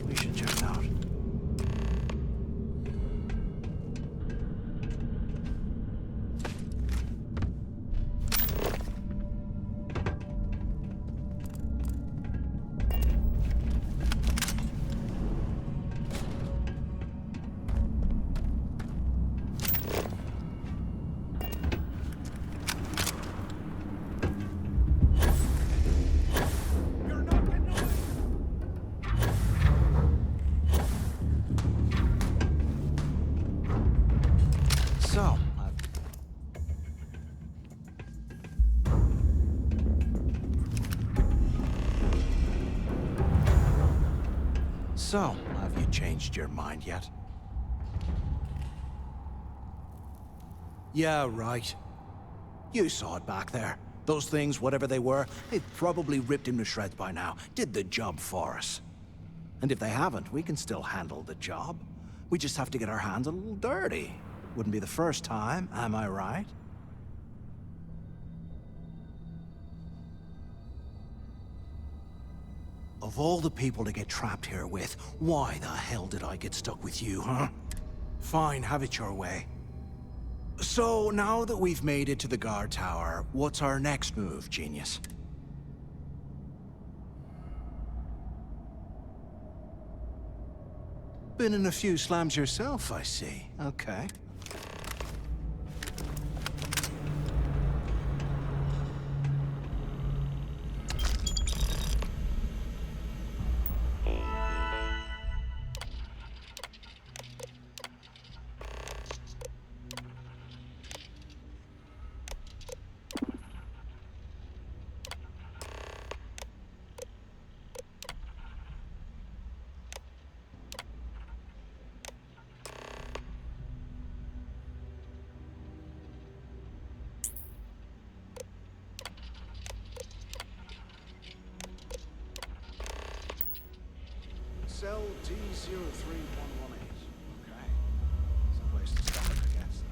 We should check it out. So, have you changed your mind yet? Yeah, right. You saw it back there. Those things, whatever they were, they've probably ripped him to shreds by now. Did the job for us. And if they haven't, we can still handle the job. We just have to get our hands a little dirty. Wouldn't be the first time, am I right? Of all the people to get trapped here with, why the hell did I get stuck with you, huh? Fine, have it your way. So, now that we've made it to the guard tower, what's our next move, genius? Been in a few slams yourself, I see. Okay. Cell D03118. Okay. Someplace to start, I guess.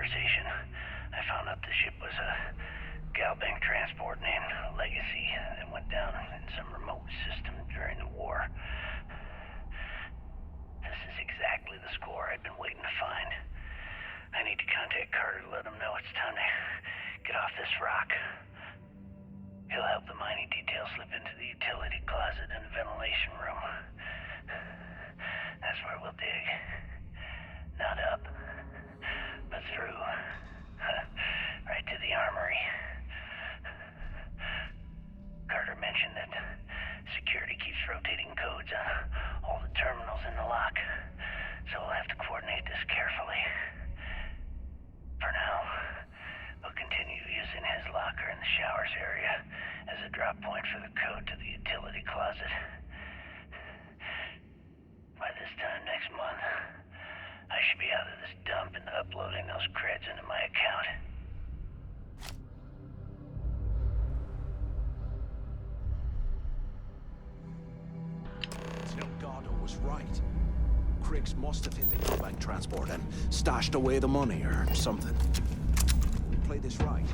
conversation, I found out the ship was a Galbank transport named Legacy that went down in some remote system during the war. This is exactly the score I've been waiting to find. I need to contact Carter to let him know it's time to get off this rock. He'll help the mining detail slip into the utility closet in the ventilation room. That's where we'll dig. Not up, but through. Right to the armory. Carter mentioned that security keeps rotating codes on all the terminals in the lock, so we'll have to coordinate this carefully. For now, we'll continue using his locker in the showers area as a drop point for the code to the utility closet. By this time next month, I should be out of this dump and uploading those creds into my account. Delgado was right. Criggs must have hit the Galbank transport and stashed away the money or something. Play this right.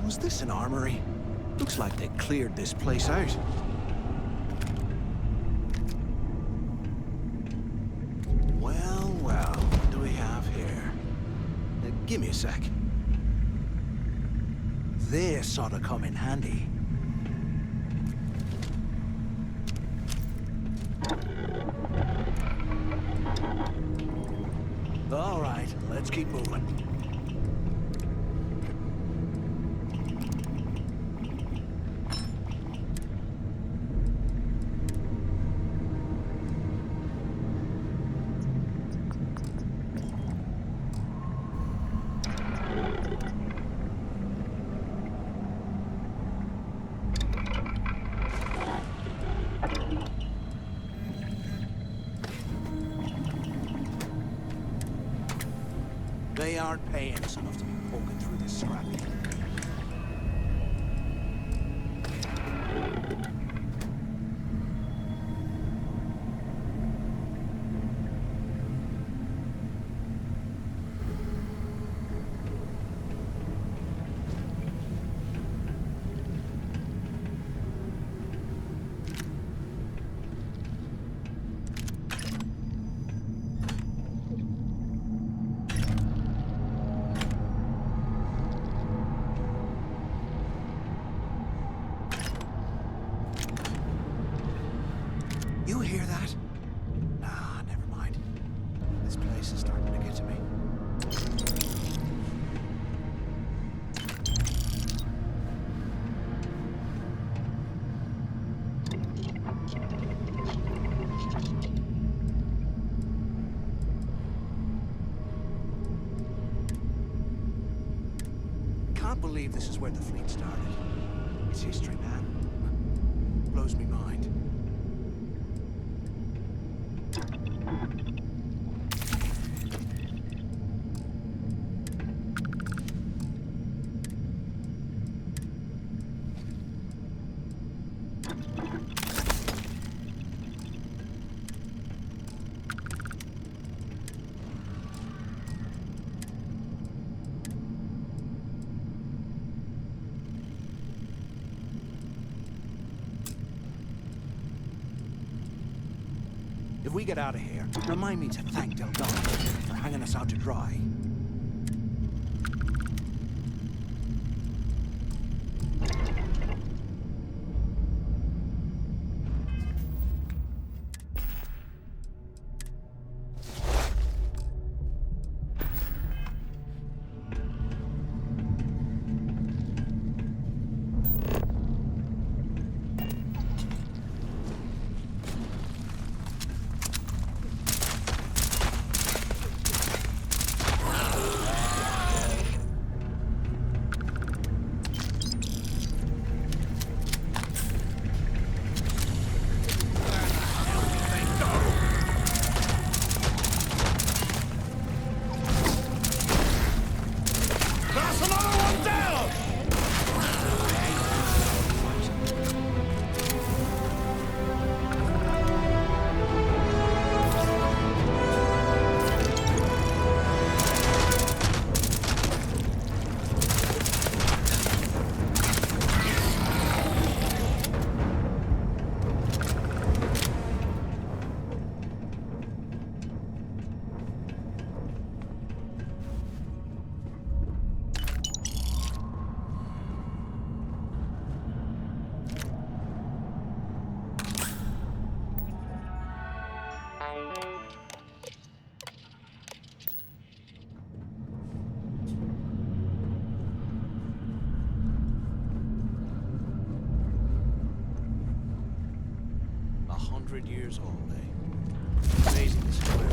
Was this an armory? Looks like they cleared this place out. Well, well, what do we have here? Give me a sec. This ought to come in handy. All right, let's keep moving. They aren't paying us enough to be poking through this scrappy. This place is starting to get to me. Can't believe this is where the fleet started. It's history, man. Blows me mind. If we get out of here, remind me to thank Delgado for hanging us out to dry. Years old, eh? Amazing this is where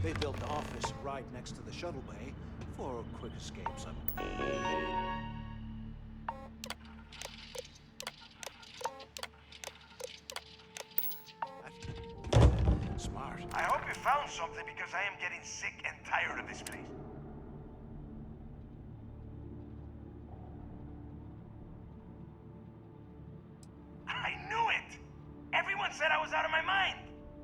it built the office right next to the shuttle bay for quick escapes. Smart. I hope you found something because I am getting sick and tired of this place. my mind.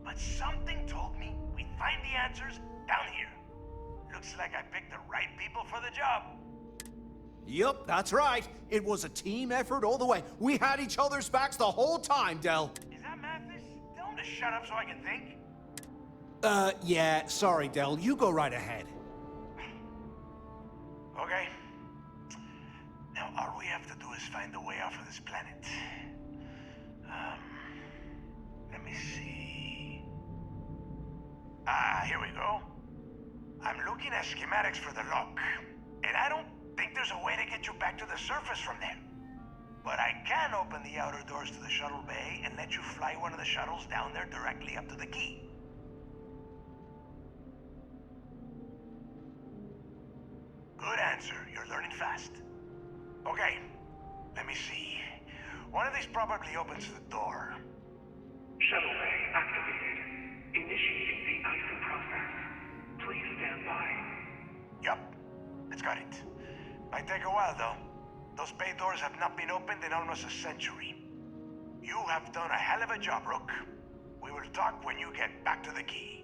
But something told me we'd find the answers down here. Looks like I picked the right people for the job. Yup, that's right. It was a team effort all the way. We had each other's backs the whole time, Del. Is that Mathis? Tell him to shut up so I can think. Yeah, sorry, Del. You go right ahead. Okay. Now, all we have to do is find a way off of this planet. Let me see. Here we go. I'm looking at schematics for the lock, and I don't think there's a way to get you back to the surface from there. But I can open the outer doors to the shuttle bay and let you fly one of the shuttles down there directly up to the key. Good answer. You're learning fast. Okay, let me see. One of these probably opens the door. Shuttle bay activated. Initiating the icing process. Please stand by. Yup, it's got it. Might take a while though. Those bay doors have not been opened in almost a century. You have done a hell of a job, Rook. We will talk when you get back to the key.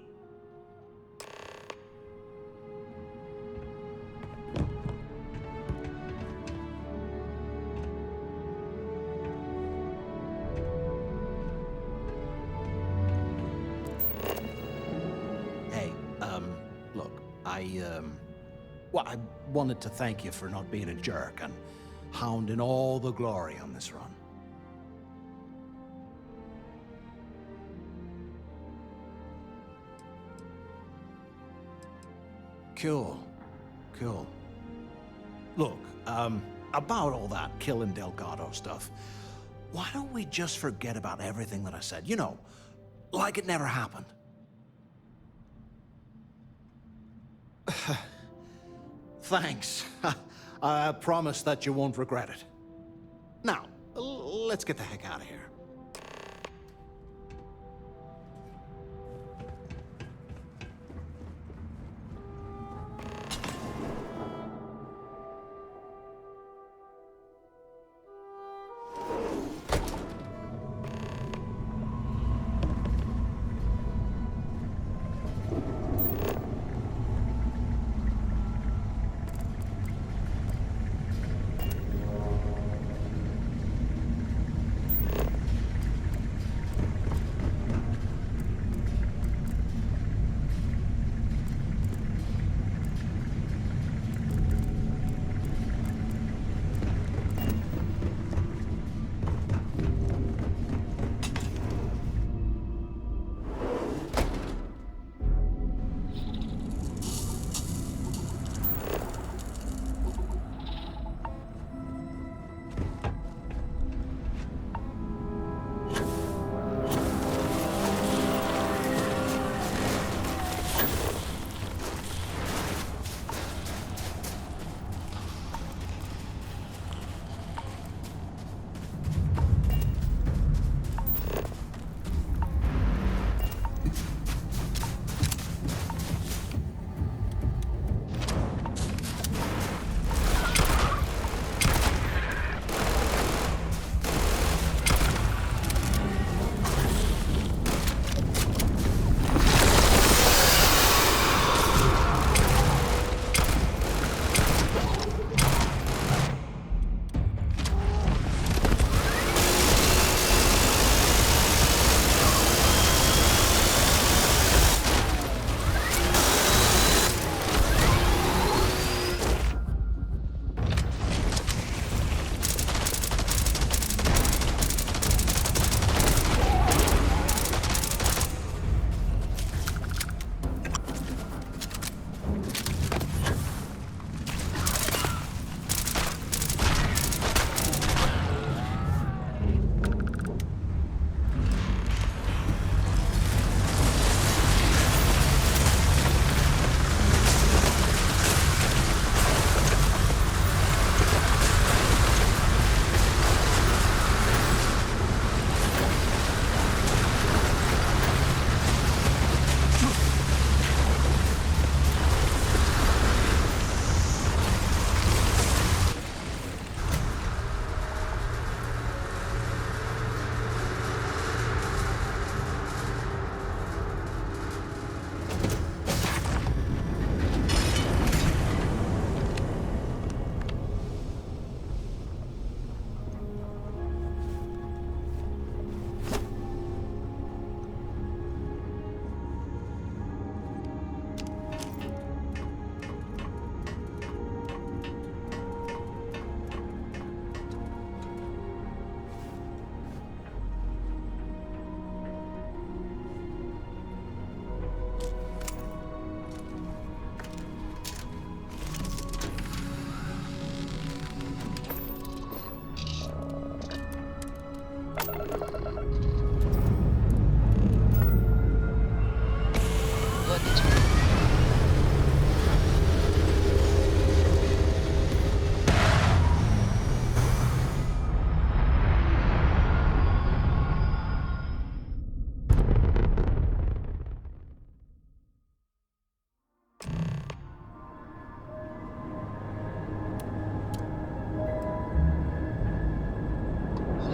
Well, I wanted to thank you for not being a jerk and hounding all the glory on this run. Cool. Look, about all that killing Delgado stuff, why don't we just forget about everything that I said? You know, like it never happened. Thanks. I promise that you won't regret it. Now, let's get the heck out of here.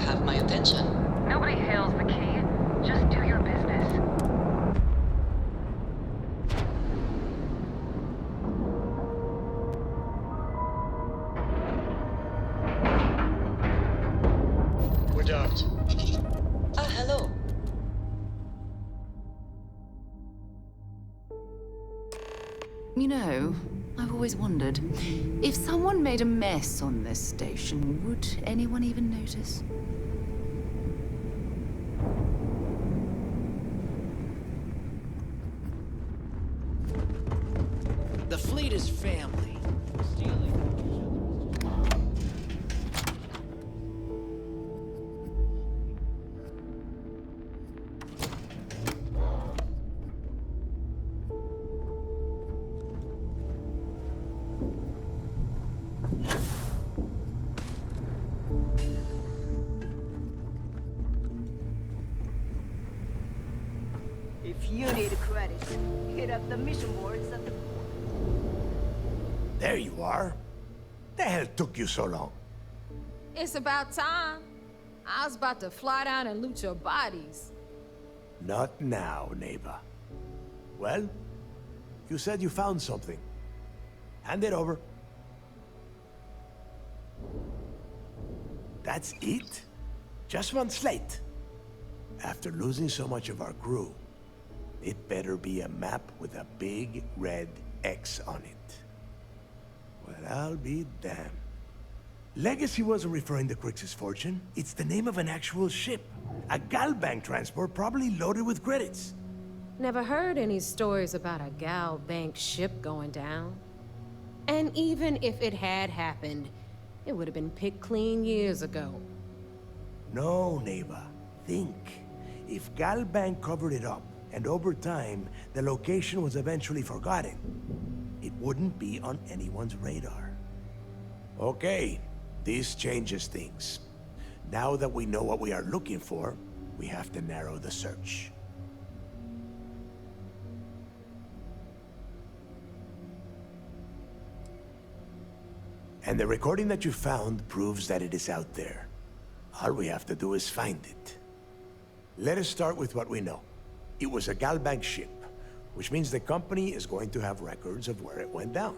Have my attention. Nobody hails the key. Just do your business. We're docked. Ah, hello. You know, I've always wondered, if someone made a mess on this station, would anyone even notice? The fleet is family. If you need credits, hit up the mission boards at the... There you are. The hell took you so long? It's about time. I was about to fly down and loot your bodies. Not now, neighbor. Well, you said you found something. Hand it over. That's it? Just one slate? After losing so much of our crew, it better be a map with a big red X on it. Well, I'll be damned. Legacy wasn't referring to Crix's fortune. It's the name of an actual ship. A Galbank transport probably loaded with credits. Never heard any stories about a Gal Bank ship going down. And even if it had happened, it would have been picked clean years ago. No, neighbor. Think. If Galbank covered it up, and over time, the location was eventually forgotten, it wouldn't be on anyone's radar. Okay, this changes things. Now that we know what we are looking for, we have to narrow the search. And the recording that you found proves that it is out there. All we have to do is find it. Let us start with what we know. It was a Galbank ship, which means the company is going to have records of where it went down.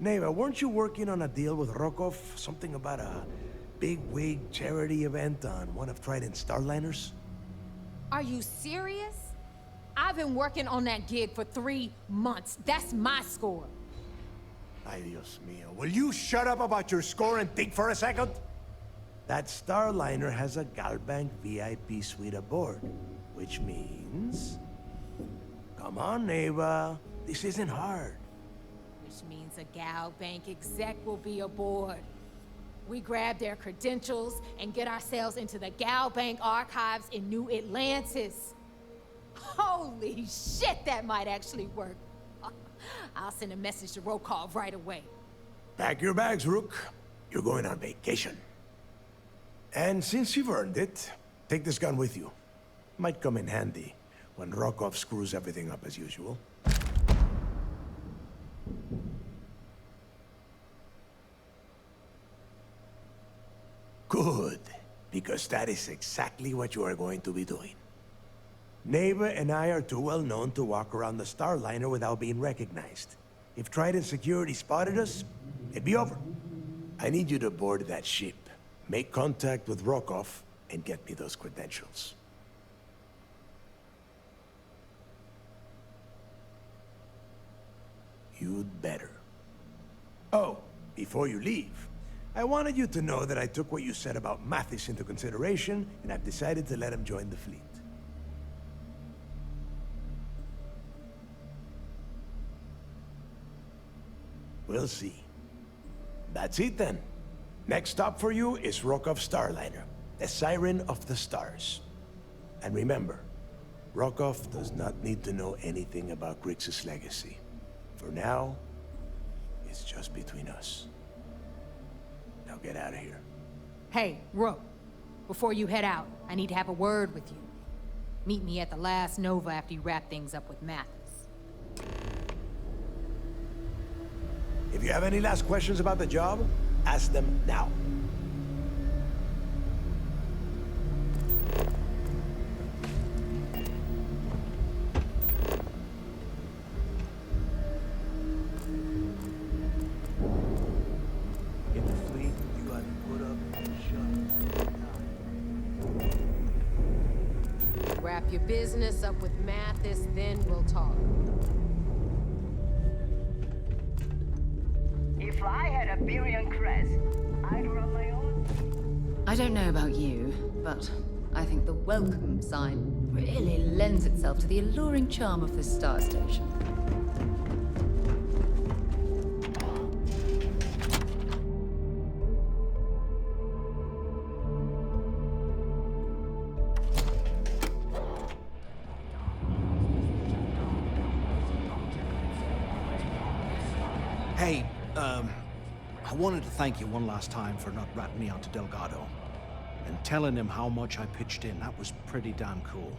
Neva, weren't you working on a deal with Rokov? Something about a big-wig charity event on one of Trident's starliners? Are you serious? I've been working on that gig for 3 months. That's my score. Ay, Dios mío. Will you shut up about your score and think for a second? That starliner has a Galbank VIP suite aboard, which means... Come on, Neva. This isn't hard. Which means a Gal Bank exec will be aboard. We grab their credentials and get ourselves into the Gal Bank archives in New Atlantis. Holy shit, that might actually work. I'll send a message to Rokov right away. Pack your bags, Rook. You're going on vacation. And since you've earned it, take this gun with you. Might come in handy when Rokov screws everything up as usual. Good, because that is exactly what you are going to be doing. Neva and I are too well known to walk around the Starliner without being recognized. If Trident security spotted us, it'd be over. I need you to board that ship, make contact with Rokov, and get me those credentials. You'd better. Oh, before you leave, I wanted you to know that I took what you said about Mathis into consideration, and I've decided to let him join the fleet. We'll see. That's it then. Next stop for you is Rokov Starliner, the Siren of the Stars. And remember, Rokov does not need to know anything about Grixis' legacy. For now, it's just between us. Now get out of here. Hey, Rook. Before you head out, I need to have a word with you. Meet me at the last Nova after you wrap things up with Mathis. If you have any last questions about the job, ask them now. In the fleet, you either put up or shut up. Wrap your business up with Mathis, then we'll talk. If I had a billion crest, I'd run my own. I don't know about you, but I think the welcome sign really lends itself to the alluring charm of this star station. Hey, I wanted to thank you one last time for not ratting me onto Delgado. And telling him how much I pitched in. That was pretty damn cool.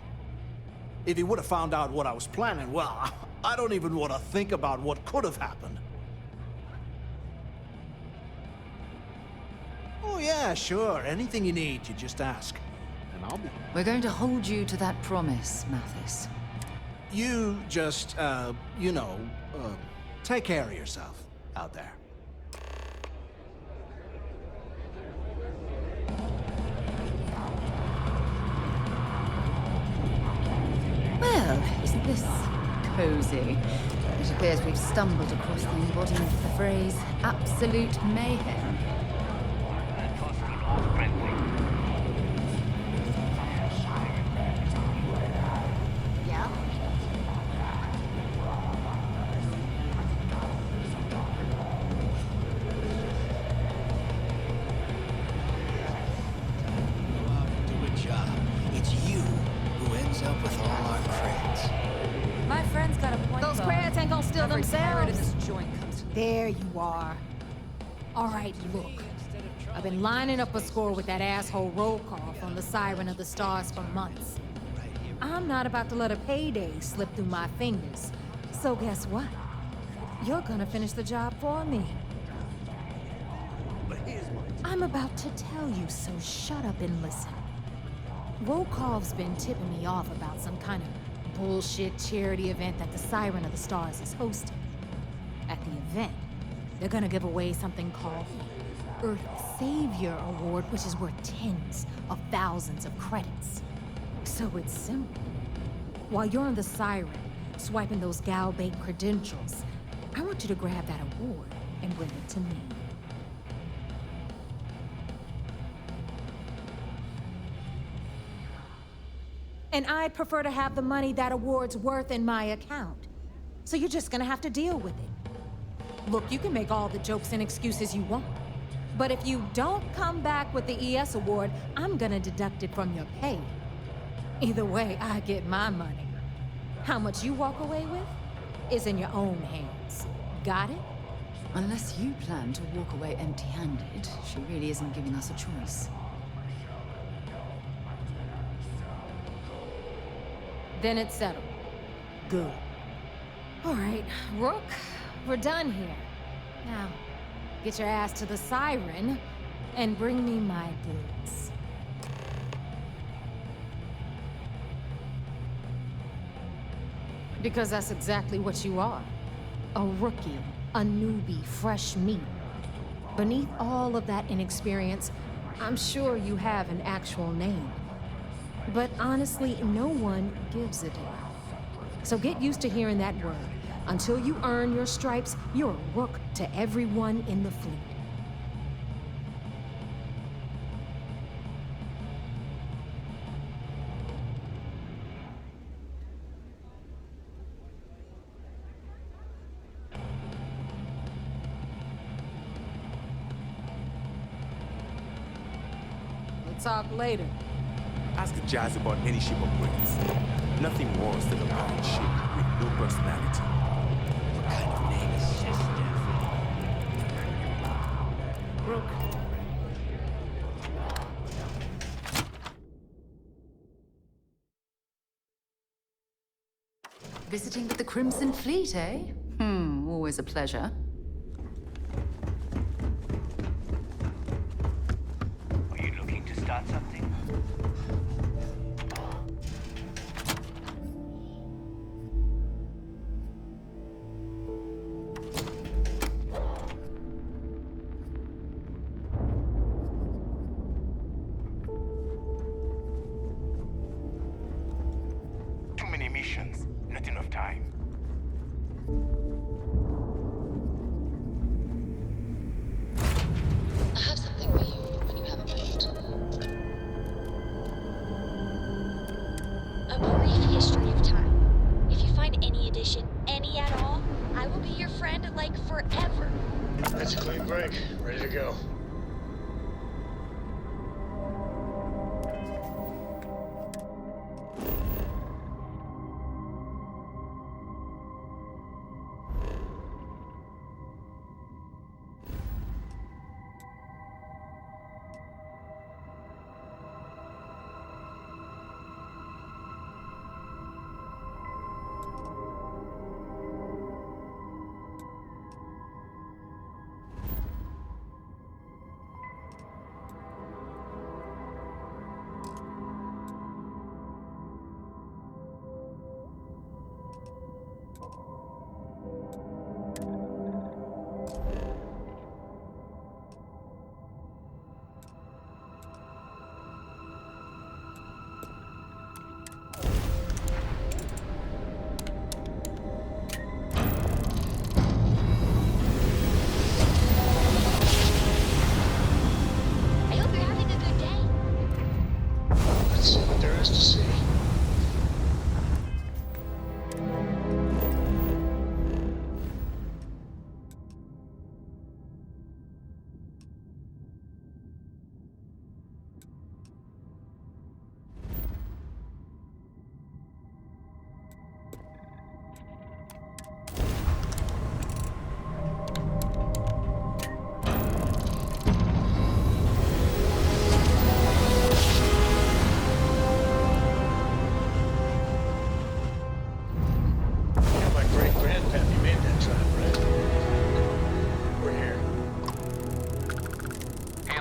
If he would have found out what I was planning, well, I don't even want to think about what could have happened. Oh yeah, sure. Anything you need, you just ask. And I'll be... We're going to hold you to that promise, Mathis. You just, take care of yourself out there. Well, isn't this cozy? It appears we've stumbled across the embodiment of the phrase absolute mayhem. Yeah? Do a job. It's you who ends up with all our credits. My friend's got a point. Those crabs ain't gonna steal Every pirate in themselves. this joint comes. There you are. All right, look. I've been lining up a score with that asshole roll call from the Siren of the Stars for months. I'm not about to let a payday slip through my fingers. So guess what? You're gonna finish the job for me. I'm about to tell you, so shut up and listen. Rokov's been tipping me off about some kind of bullshit charity event that the Siren of the Stars is hosting. At the event, they're gonna give away something called the Earth Savior Award, which is worth tens of thousands of credits. So it's simple. While you're on the Siren, swiping those gal bait credentials, I want you to grab that award and bring it to me. And I'd prefer to have the money that award's worth in my account. So you're just gonna have to deal with it. Look, you can make all the jokes and excuses you want. But if you don't come back with the ES award, I'm gonna deduct it from your pay. Either way, I get my money. How much you walk away with is in your own hands. Got it? Unless you plan to walk away empty-handed, she really isn't giving us a choice. Then it's settled. Good. All right, Rook, we're done here. Now, get your ass to the Siren and bring me my goods. Because that's exactly what you are. A rookie, a newbie, fresh meat. Beneath all of that inexperience, I'm sure you have an actual name. But honestly, no one gives a damn. So get used to hearing that word. Until you earn your stripes, you're a rook to everyone in the fleet. We'll talk later. Ask the Jazz about any ship upgrades. Nothing worse than a bad ship with no personality. What kind of name is Shishnev? Rook. Visiting with the Crimson Fleet, eh? Always a pleasure. Are you looking to start something? Too many missions, not enough time. I have something for you when you have a moment. A brief history of time. If you find any addition, any at all, I will be your friend like forever. That's a clean break. Ready to go.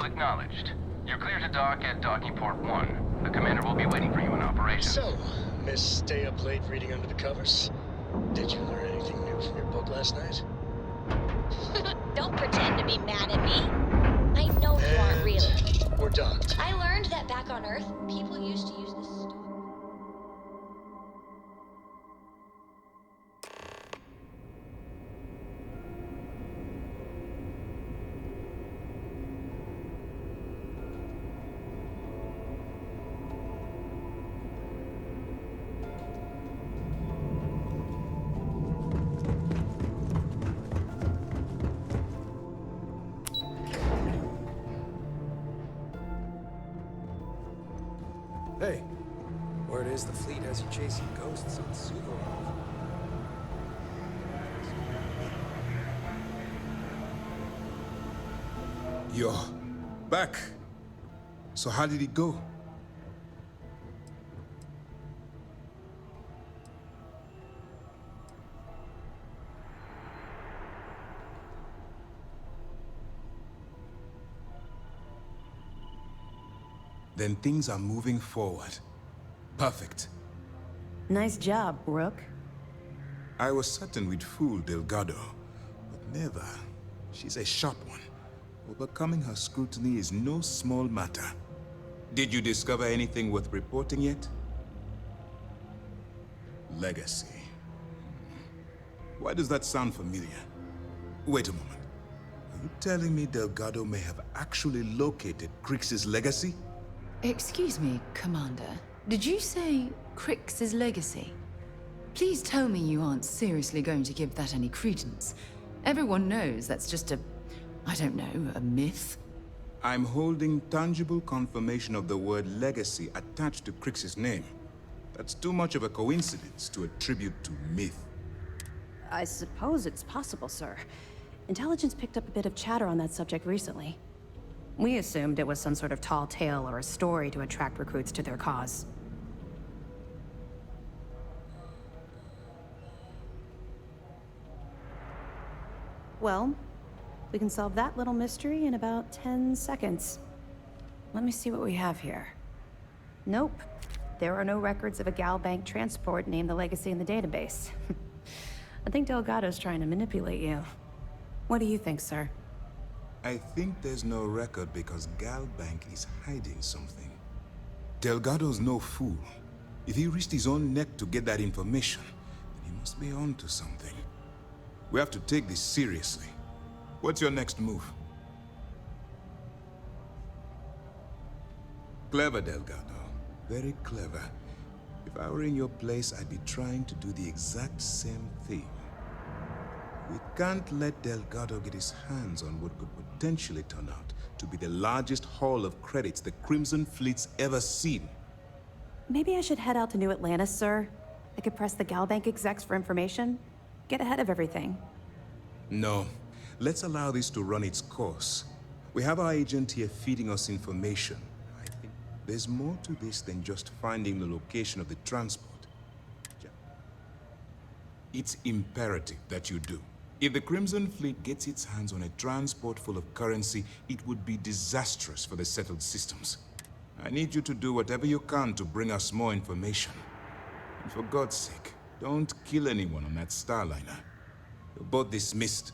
Acknowledged. You're clear to dock at docking port 1. The commander will be waiting for you in operation. So, Miss Stay Up Late reading under the covers? Did you learn anything new from your book last night? Don't pretend to be mad at me. I know you aren't really. We're docked. I learned that back on Earth, people used to use this stone. Hey, word is the fleet has you chasing ghosts on Suvorov. You're back. So how did it go? Then things are moving forward. Perfect. Nice job, Rook. I was certain we'd fool Delgado, but never. She's a sharp one. Overcoming her scrutiny is no small matter. Did you discover anything worth reporting yet? Legacy. Why does that sound familiar? Wait a moment. Are you telling me Delgado may have actually located Crix's legacy? Excuse me, Commander. Did you say Crix's legacy? Please tell me you aren't seriously going to give that any credence. Everyone knows that's just I don't know, a myth. I'm holding tangible confirmation of the word legacy attached to Crix's name. That's too much of a coincidence to attribute to myth. I suppose it's possible, sir. Intelligence picked up a bit of chatter on that subject recently. We assumed it was some sort of tall tale or a story to attract recruits to their cause. Well, we can solve that little mystery in about 10 seconds. Let me see what we have here. Nope. There are no records of a Galbank transport named the Legacy in the database. I think Delgado's trying to manipulate you. What do you think, sir? I think there's no record because Galbank is hiding something. Delgado's no fool. If he risked his own neck to get that information, then he must be onto something. We have to take this seriously. What's your next move? Clever, Delgado. Very clever. If I were in your place, I'd be trying to do the exact same thing. We can't let Delgado get his hands on what could potentially turn out to be the largest haul of credits the Crimson Fleet's ever seen. Maybe I should head out to New Atlantis, sir. I could press the Galbank execs for information. Get ahead of everything. No. Let's allow this to run its course. We have our agent here feeding us information. I think there's more to this than just finding the location of the transport. It's imperative that you do. If the Crimson Fleet gets its hands on a transport full of currency, it would be disastrous for the settled systems. I need you to do whatever you can to bring us more information. And for God's sake, don't kill anyone on that Starliner. You're both dismissed.